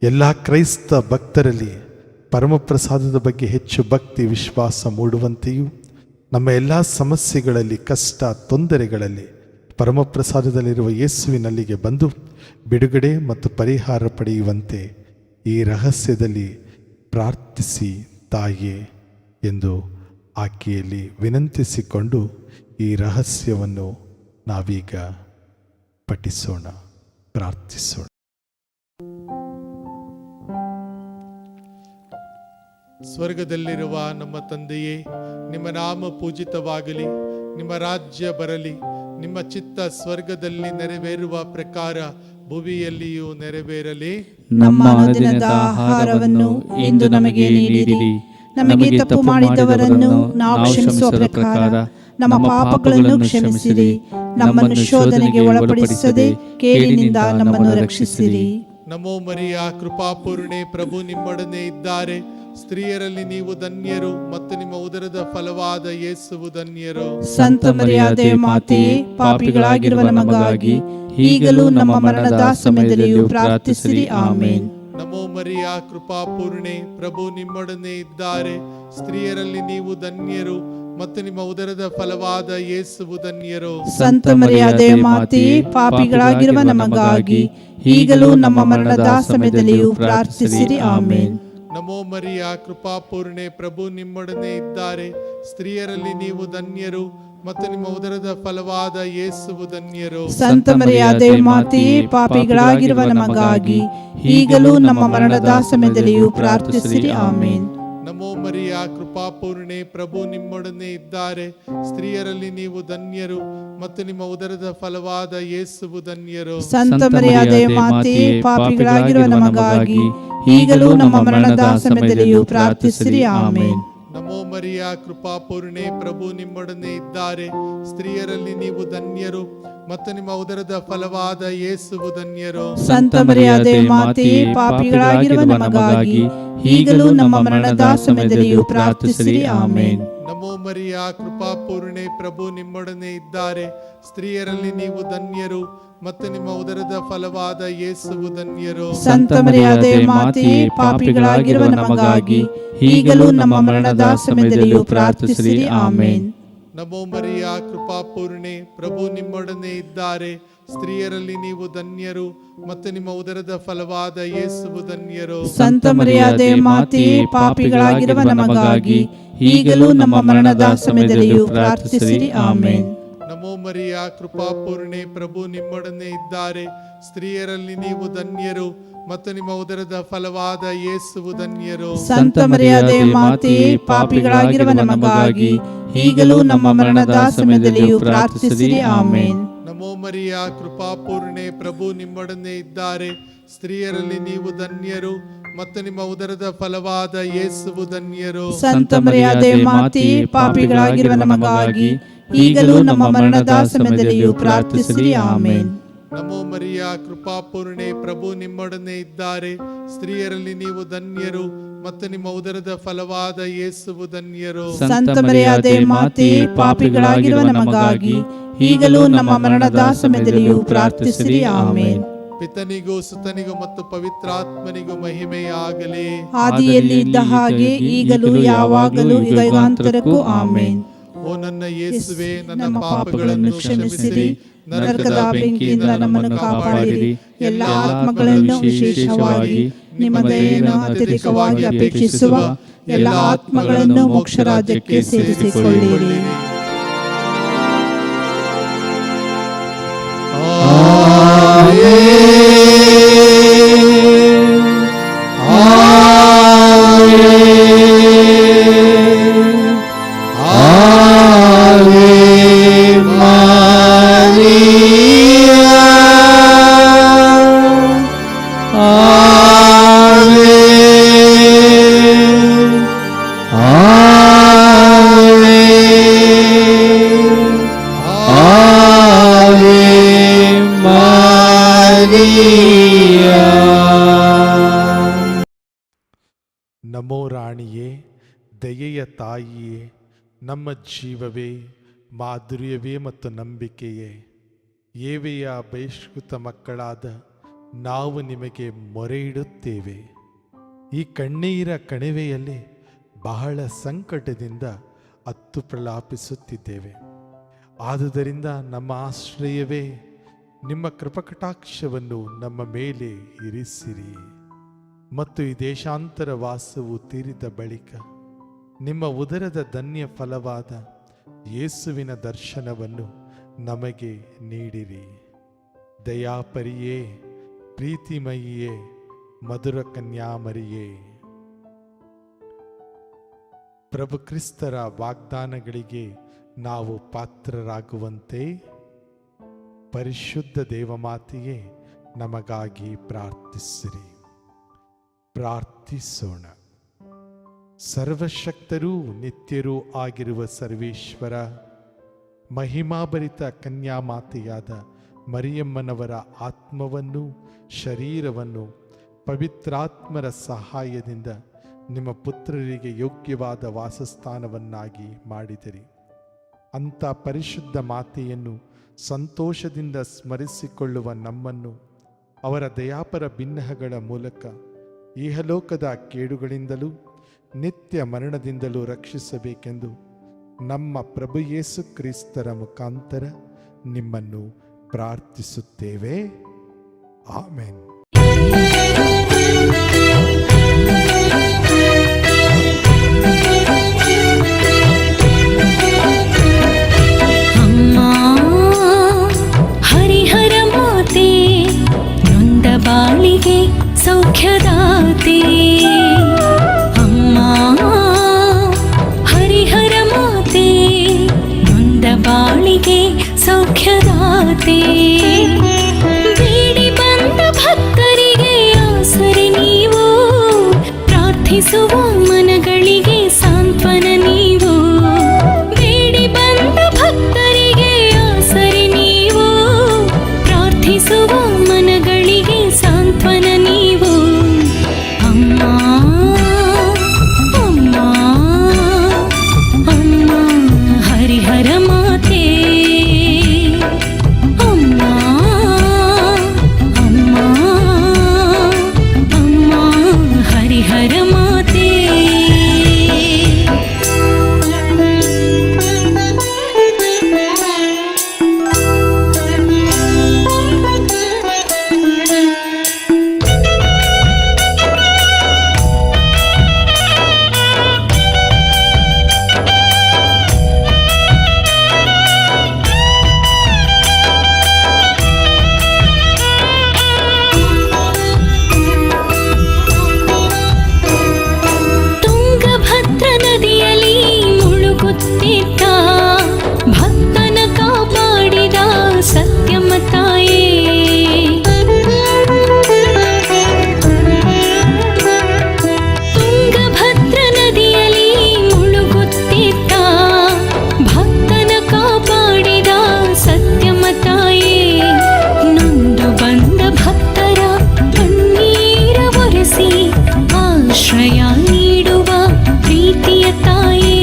ಎಲ್ಲ ಕ್ರೈಸ್ತ ಭಕ್ತರಲ್ಲಿ ಪರಮಪ್ರಸಾದದ ಬಗ್ಗೆ ಹೆಚ್ಚು ಭಕ್ತಿ ವಿಶ್ವಾಸ ಮೂಡುವಂತೆಯೂ ನಮ್ಮ ಎಲ್ಲ ಸಮಸ್ಯೆಗಳಲ್ಲಿ, ಕಷ್ಟ ತೊಂದರೆಗಳಲ್ಲಿ ಪರಮಪ್ರಸಾದದಲ್ಲಿರುವ ಯೇಸುವಿನಲ್ಲಿಗೆ ಬಂದು ಬಿಡುಗಡೆ ಮತ್ತು ಪರಿಹಾರ ಪಡೆಯುವಂತೆ ಈ ರಹಸ್ಯದಲ್ಲಿ ಪ್ರಾರ್ಥಿಸಿ ತಾಯೇ ಎಂದು ಆಕೆಯಲ್ಲಿ ವಿನಂತಿಸಿಕೊಂಡು ಈ ರಹಸ್ಯವನ್ನು ನಾವೀಗ ಪಠಿಸೋಣ, ಪ್ರಾರ್ಥಿಸೋಣ. ಸ್ವರ್ಗದಲ್ಲಿರುವ ನಮ್ಮ ತಂದೆಯೇ, ನಿಮ್ಮ ನಾಮ ಪೂಜಿತವಾಗಲಿ, ನಿಮ್ಮ ರಾಜ್ಯ ಬರಲಿ, ನಿಮ್ಮ ಚಿತ್ತ ಸ್ವರ್ಗದಲ್ಲಿ ನೆರವೇರುವ ಪ್ರಕಾರ ಭುವಿಯಲ್ಲಿಯೂ ನೆರವೇರಲಿ. ನಮ್ಮ ಅನುದಿನದ ಆಹಾರವನ್ನು ಇಂದು ನಮಗೆ ನೀಡಿರಿ. ನಮಗೆ ತಪ್ಪು ಮಾಡಿದವರನ್ನು ನಾವು ಕ್ಷಮಿಸುವ ಪ್ರಕಾರ ನಮ್ಮ ಪಾಪಗಳನ್ನು ಕ್ಷಮಿಸಿರಿ. ನಮ್ಮನ್ನು ಶೋಧನೆಗೆ ಒಳಪಡಿಸದೆ ಕೇಡಿನಿಂದ ನಮ್ಮನ್ನು ರಕ್ಷಿಸಿರಿ. ನಮೋ ಮರಿಯ ಕೃಪಾಪೂರ್ಣೆ, ಪ್ರಭು ನಿಮ್ಮೊಡನೆ ಇದ್ದಾರೆ. ಸ್ತ್ರೀಯರಲ್ಲಿ ನೀವು ಧನ್ಯರು ಮತ್ತು ನಿಮ್ಮ ಉದರದ ಫಲವಾದ ಯೇಸುವು ಧನ್ಯರು. ಸಂತ ಮರಿಯಾದೆ ಮಾತೆಯೇ, ಪಾಪಿಗಳಾಗಿರುವ ನಮಗಾಗಿ ಈಗಲೂ ನಮ್ಮ ಮರಣದ ಸಮಯದಲ್ಲಿಯೂ ಪ್ರಾರ್ಥಿಸಿರಿ. ಆಮೇನ್. ನಮೋ ಮರಿಯ ಕೃಪಾಪೂರ್ಣೆ, ಪ್ರಭು ನಿಮ್ಮೊಡನೆ ಇದ್ದಾರೆ. ಸ್ತ್ರೀಯರಲ್ಲಿ ನೀವು ಧನ್ಯರು ಮತ್ತು ನಿಮ್ಮ ಉದರದ ಫಲವಾದ ಯೇಸುವು ಧನ್ಯರು. ಸಂತ ಮರಿಯಾದೆ ಮಾತೆಯೇ, ಪಾಪಿಗಳಾಗಿರುವ ನಮಗಾಗಿ ಈಗಲೂ ನಮ್ಮ ಮರಣದ ಸಮಯದಲ್ಲಿಯೂ ಪ್ರಾರ್ಥಿಸಿರಿ. ಆಮೇನ್. ನಮೋ ಮರಿಯ ಕೃಪಾಪೂರ್ಣೆ, ಪ್ರಭು ನಿಮ್ಮೊಡನೆ ಇದ್ದಾರೆ. ಸ್ತ್ರೀಯರಲ್ಲಿ ನೀವು ಧನ್ಯರು ಮತ್ತು ನಿಮ್ಮ ಉದರದ ಫಲವಾದ ಯೇಸುವು ಧನ್ಯರು. ಸಂತ ಮರಿಯಾದೆ ಮಾತೆಯೇ, ಪಾಪಿಗಳಾಗಿರುವ ನಮಗಾಗಿ ಈಗಲೂ ನಮ್ಮ ಮರಣದ ಸಮಯದಲ್ಲಿಯೂ ಪ್ರಾರ್ಥಿಸಿರಿ. ಆಮೇನ್. ನಮೋ ಮರಿಯ ಕೃಪಾಪೂರ್ಣೆ, ಪ್ರಭು ನಿಮ್ಮೊಡನೆ ಇದ್ದಾರೆ. ಸ್ತ್ರೀಯರಲ್ಲಿ ನೀವು ಧನ್ಯರು ಮತ್ತು ನಿಮ್ಮ ಉದರದ ಫಲವಾದ ಯೇಸುವು ಧನ್ಯರು. ಸಂತ ಮರಿಯಾದೆ ಮಾತೆ, ಪಾಪಿಗಳಾಗಿರುವ ನಮಗಾಗಿ ಈಗಲೂ ನಮ್ಮ ಮರಣದ ಸಮಯದಲ್ಲಿಯೂ ಪ್ರಾರ್ಥಿಸಿರಿ. ಆಮೇನ್. ನಮೋ ಮರಿಯ ಕೃಪಾಪೂರ್ಣೆ, ಪ್ರಭು ನಿಮ್ಮೊಡನೆ ಇದ್ದಾರೆ. ಸ್ತ್ರೀಯರಲ್ಲಿ ನೀವು ಧನ್ಯರು ಮತ್ತು ನಿಮ್ಮ ಉದರದ ಫಲವಾದ ಯೇಸುವು ಧನ್ಯರು. ಸಂತ ಮರಿಯಾದೆ ಮಾತೆ, ಪಾಪಿಗಳಾಗಿರುವ ನಮಗಾಗಿ ಈಗಲೂ ನಮ್ಮ ಮರಣದ ಸಮಯದಲ್ಲಿಯೂ ಪ್ರಾರ್ಥಿಸಿರಿ. ಆಮೇನ್. ನಮೋ ಮರಿಯ ಕೃಪಾಪೂರ್ಣೆ, ಪ್ರಭು ನಿಮ್ಮೊಡನೆ ಇದ್ದಾರೆ. ಸ್ತ್ರೀಯರಲ್ಲಿ ನೀವು ಧನ್ಯರು ಮತ್ತು ನಿಮ್ಮ ಉದರದ ಫಲವಾದ ಯೇಸುವು ಧನ್ಯರು. ಸಂತ ಮರಿಯಾದೆ ಮಾತೆ, ಪಾಪಿಗಳಾಗಿರುವ ನಮಗಾಗಿ ಈಗಲೂ ನಮ್ಮ ಮರಣದ ಸಮಯದಲ್ಲಿಯೂ ಪ್ರಾರ್ಥಿಸಿರಿ. ಆಮೇನ್. ನಮೋ ಮರಿಯ ಕೃಪಾಪೂರ್ಣೆ, ಪ್ರಭು ನಿಮ್ಮೊಡನೆ ಇದ್ದಾರೆ. ಸ್ತ್ರೀಯರಲ್ಲಿ ನೀವು ಧನ್ಯರು ಮತ್ತು ನಿಮ್ಮ ಉದರದ ಫಲವಾದ ಯೇಸುವು ಧನ್ಯರು. ಸಂತ ಮರಿಯಾದೆ ಮಾತೆ, ಪಾಪಿಗಳಾಗಿರುವ ನಮಗಾಗಿ ಈಗಲೂ ನಮ್ಮ ಮರಣದ ಸಮಯದಲ್ಲಿಯೂ ಪ್ರಾರ್ಥಿಸಿರಿ. ಆಮೇನ್. ನಮೋ ಮರಿಯ ಕೃಪಾಪೂರ್ಣೆ, ಪ್ರಭು ನಿಮ್ಮೊಡನೆ ಇದ್ದಾರೆ. ಸ್ತ್ರೀಯರಲ್ಲಿ ನೀವು ಧನ್ಯರು ಮತ್ತು ನಿಮ್ಮ ಉದರದ ಫಲವಾದ ಯೇಸುವು ಧನ್ಯರು. ಸಂತ ಮರಿಯಾದೆ ಮಾತೆ, ಪಾಪಿಗಳಾಗಿರುವ ನಮಗಾಗಿ ಈಗಲೂ ನಮ್ಮ ಮರಣದ ಸಮಯದಲ್ಲಿಯೂ ಪ್ರಾರ್ಥಿಸಿರಿ. ಆಮೇನ್. ನಮೋ ಮರಿಯ ಕೃಪಾಪೂರ್ಣೆ, ಪ್ರಭು ನಿಮ್ಮೊಡನೆ ಇದ್ದಾರೆ. ಸ್ತ್ರೀಯರಲ್ಲಿ ನೀವು ಧನ್ಯರು ಮತ್ತು ನಿಮ್ಮ ಉದರದ ಫಲವಾದ ಯೇಸುವು ಧನ್ಯರು. ಸಂತ ಮರಿಯಾದೆ ಮಾತೆ, ಪಾಪಿಗಳಾಗಿರುವ ನಮಗಾಗಿ ಈಗಲೂ ನಮ್ಮ ಮರಣದ ಸಮಯದಲ್ಲಿಯೂ ಪ್ರಾರ್ಥಿಸಿರಿ. ಆಮೇನ್. ನಮೋ ಮರಿಯ ಕೃಪಾಪೂರ್ಣೆ, ಪ್ರಭು ನಿಮ್ಮೊಡನೆ ಇದ್ದಾರೆ. ಸ್ತ್ರೀಯರಲ್ಲಿ ನೀವು ಧನ್ಯರು ಮತ್ತು ನಿಮ್ಮ ಉದರದ ಫಲವಾದ ಯೇಸುವು ಧನ್ಯರು. ಸಂತ ಮರಿಯಾದೆ ಮಾತೆ, ಪಾಪಿಗಳಾಗಿರುವ ನಮಗಾಗಿ ಈಗಲೂ ನಮ್ಮ ಮರಣದ ಸಮಯದಲ್ಲಿಯೂ ಪ್ರಾರ್ಥಿಸಿರಿ. ಆಮೇನ್. ಪಿತನಿಗೂ ಸುತನಿಗೂ ಮತ್ತು ಪವಿತ್ರಾತ್ಮನಿಗೂ ಮಹಿಮೆಯಾಗಲಿ. ಆದಿಯಲ್ಲಿ ಇದ್ದ ಹಾಗೆ ಈಗಲೂ ಯಾವಾಗಲೂ ಯುಗಾಂತರಕ್ಕೂ. ಆಮೇನ್. ಓ ನನ್ನ ಯೇಸುವೆ, ನನ್ನ ಪಾಪಗಳನ್ನು ಕ್ಷಮಿಸಿರಿ, ನರಕದ ಬೆಂಕಿಯಿಂದ ನಮ್ಮನ್ನು ಕಾಪಾಡಿರಿ. ಎಲ್ಲ ಆತ್ಮಗಳನ್ನು, ವಿಶೇಷವಾಗಿ ನಿಮ್ಮ ದಯೆಯನ್ನು ಅತ್ಯಧಿಕವಾಗಿ ಅಪೇಕ್ಷಿಸುವ ಎಲ್ಲ ಆತ್ಮಗಳನ್ನು ಮೋಕ್ಷ ರಾಜ್ಯಕ್ಕೆ ಸೇರಿಸಿಕೊಳ್ಳಿರಿ. ನಮೋ ರಾಣಿಯೇ, ದಯೆಯ ತಾಯಿಯೇ, ನಮ್ಮ ಜೀವವೇ, ಮಾಧುರ್ಯವೇ ಮತ್ತು ನಂಬಿಕೆಯೇ, ಏವೆಯ ಬಹಿಷ್ಕೃತ ಮಕ್ಕಳಾದ ನಾವು ನಿಮಗೆ ಮೊರೆ ಇಡುತ್ತೇವೆ. ಈ ಕಣ್ಣೀರ ಕಣಿವೆಯಲ್ಲಿ ಬಹಳ ಸಂಕಟದಿಂದ ಅತ್ತು ಪ್ರಲಾಪಿಸುತ್ತಿದ್ದೇವೆ. ಆದುದರಿಂದ ನಮ್ಮ ಆಶ್ರಯವೇ, ನಿಮ್ಮ ಕೃಪಕಟಾಕ್ಷವನ್ನು ನಮ್ಮ ಮೇಲೆ ಇರಿಸಿರಿ. ಮತ್ತು ಈ ದೇಶಾಂತರ ವಾಸವು ತೀರಿದ ಬಳಿಕ ನಿಮ್ಮ ಉದರದ ಧನ್ಯ ಫಲವಾದ ಯೇಸುವಿನ ದರ್ಶನವನ್ನು ನಮಗೆ ನೀಡಿರಿ. ದಯಾಪರಿಯೇ, ಪ್ರೀತಿಮಯಿಯೇ, ಮಧುರ ಕನ್ಯಾಮರಿಯೇ, ಪ್ರಭು ಕ್ರಿಸ್ತರ ವಾಗ್ದಾನಗಳಿಗೆ ನಾವು ಪಾತ್ರರಾಗುವಂತೆ ಪರಿಶುದ್ಧ ದೇವಮಾತೆಯೇ ನಮಗಾಗಿ ಪ್ರಾರ್ಥಿಸಿರಿ. ಪ್ರಾರ್ಥಿಸೋಣ. ಸರ್ವಶಕ್ತರೂ ನಿತ್ಯರೂ ಆಗಿರುವ ಸರ್ವೇಶ್ವರ, ಮಹಿಮಾಭರಿತ ಕನ್ಯಾಮಾತೆಯಾದ ಮರಿಯಮ್ಮನವರ ಆತ್ಮವನ್ನು ಶರೀರವನ್ನು ಪವಿತ್ರಾತ್ಮರ ಸಹಾಯದಿಂದ ನಿಮ್ಮ ಪುತ್ರರಿಗೆ ಯೋಗ್ಯವಾದ ವಾಸಸ್ಥಾನವನ್ನಾಗಿ ಮಾಡಿದಿರಿ. ಅಂಥ ಪರಿಶುದ್ಧ ಮಾತೆಯನ್ನು ಸಂತೋಷದಿಂದ ಸ್ಮರಿಸಿಕೊಳ್ಳುವ ನಮ್ಮನ್ನು ಅವರ ದಯಾಪರ ಬಿನ್ನಹಗಳ ಮೂಲಕ ಇಹಲೋಕದ ಕೇಡುಗಳಿಂದಲೂ ನಿತ್ಯ ಮರಣದಿಂದಲೂ ರಕ್ಷಿಸಬೇಕೆಂದು ನಮ್ಮ ಪ್ರಭು ಯೇಸು ಕ್ರಿಸ್ತರ ಮುಖಾಂತರ ನಿಮ್ಮನ್ನು ಪ್ರಾರ್ಥಿಸುತ್ತೇವೆ. ಆಮೆನ್. ಹರಿಹರ ಮಾತೆ, ನೊಂದ ಬಾಳಿಗೆ ಸೌಖ್ಯದಾತೆ. ಅಮ್ಮ ಪ್ರಾರ್ಥಿಸುವ ಮನಗಳಿಗೆ ಸಾಂತ್ವನ ನೀವು, ಬೇಡಿ ಬಂದ ಭಕ್ತರಿಗೆ ಆಸರೆ ನೀವು, ಪ್ರಾರ್ಥಿಸುವ ಮನಗಳಿಗೆ ಸಾಂತ್ವನ ನೀವು. ಅಮ್ಮ ಅಮ್ಮ ಅಮ್ಮ ಹರಿಹರ ಮಾತೆ, ಅಮ್ಮ ಅಮ್ಮ ಅಮ್ಮ ಹರಿಹರ ಮಾತೆ. ತುಂಗಭದ್ರ ನದಿಯಲ್ಲಿ ಮುಳುಗುತ್ತಿದ್ದ ಭಕ್ತನ ಕಾಪಾಡಿದ ಸತ್ಯಮ್ಮ ತಾಯೇ, ತುಂಗಭದ್ರ ನದಿಯಲ್ಲಿ ಮುಳುಗುತ್ತಿದ್ದ ಭಕ್ತನ ಕಾಪಾಡಿದ ಸತ್ಯಮ್ಮ ತಾಯೇ, ನೊಂದು ಬಂದ ಭಕ್ತರ ಕಣ್ಣೀರ ಒರೆಸಿ ಆಶ್ರಯ ನೀಡುವ ಪ್ರೀತಿಯ ತಾಯೇ,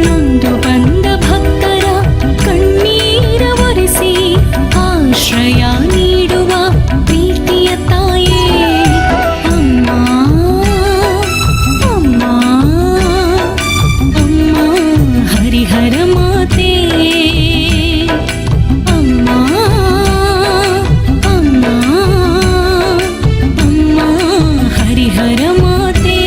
ನೊಂದು ಬಂದ ಭಕ್ತರ ಕಣ್ಣೀರ ಒರೆಸಿ ಆಶ್ರಯ ನೀಡುವ ಪ್ರೀತಿಯ ತಾಯೇ. ಅಮ್ಮ ಅಮ್ಮ ಅಮ್ಮ ಹರಿಹರ ಮಾತೆ, ಅಮ್ಮ ಅಮ್ಮ ಅಮ್ಮ ಹರಿಹರ ಮಾತೆ.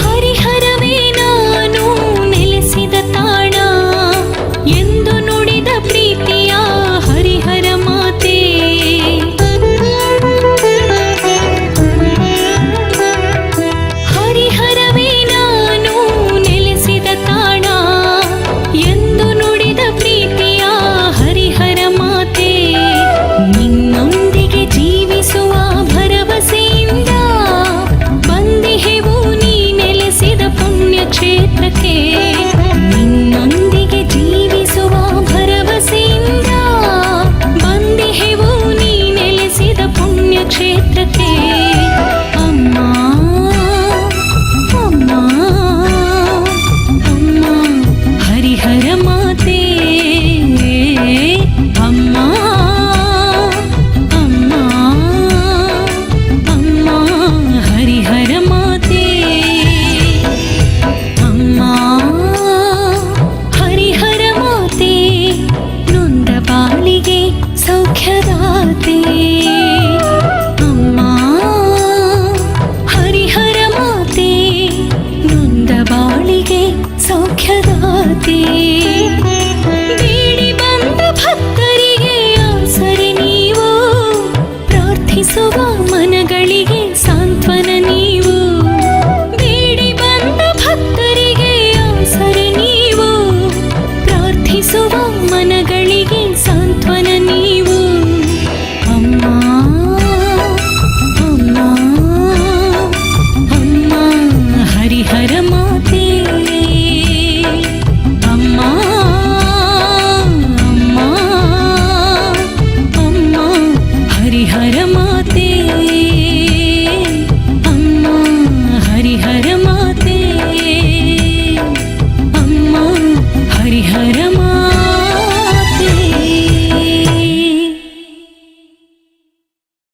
ಹರಿಹರವೇ ನಾನು ನೆಲೆಸಿದ ತಾಣ ಎಂದು ನುಡಿದ ಪ್ರೀತಿಯ ಹರಿಹರ ಮಾತೆ, ಹರಿಹರವೇ ನಾನು ನೆಲೆಸಿದ ತಾಣ ಎಂದು ನುಡಿದ ಪ್ರೀತಿಯ ಹರಿಹರ ಮಾತೆ, ನಿನ್ನೊಂದಿಗೆ ಜೀವಿಸುವ ಭರವಸೆಯಿಂದ ಬಂದಿಹೆವು ನೀ ನೆಲೆಸಿದ ಪುಣ್ಯ ಕ್ಷೇತ್ರಕ್ಕೆ, ನಿನ್ನೊಂದಿಗೆ ಜೀವಿಸುವ ಭರವಸೆಯಿಂದ ಬಂದಿಹೆವು ನೀ ನೆಲೆಸಿದ ಪುಣ್ಯ ಕ್ಷೇತ್ರಕ್ಕೆ. ಅಮ್ಮ ಅಮ್ಮ ಅಮ್ಮ ಹರಿಹರ ಮಾತೆ, ಅಮ್ಮ ಅಮ್ಮ ಅಮ್ಮ ಹರಿಹರ ಮಾತೆ, ಅಮ್ಮ ಹರಿಹರ ಮಾತೆ, ನೊಂದ ಬಾಳಿಗೆ ಸೌಖ್ಯದಾತೆ. ಅಮ್ಮ ಹರಿಹರ ಮಾತೆ, ನೊಂದ ಬಾಳಿಗೆ ಸೌಖ್ಯದಾತೆ. ಬೇಡಿ ಬಂದ ಭಕ್ತರಿಗೆ ಆಸರೆ ನೀವು, ಪ್ರಾರ್ಥಿಸುವ ಮನಗಳಿಗೆ ಸಾಂತ್ವನ ನೀವು, ಬೇಡಿ ಬಂದ ಭಕ್ತರಿಗೆ ಆಸರೆ ನೀವು, ಪ್ರಾರ್ಥಿಸುವ ಮನಗಳಿಗೆ ಸಾಂತ್ವನ ನೀವು. ಅಮ್ಮ ಅಮ್ಮ ಅಮ್ಮ ಹರಿಹರ ಮಾತೆ, ಅಮ್ಮ ಅಮ್ಮ ಅಮ್ಮ ಹರಿಹರ ಮಾತೆ.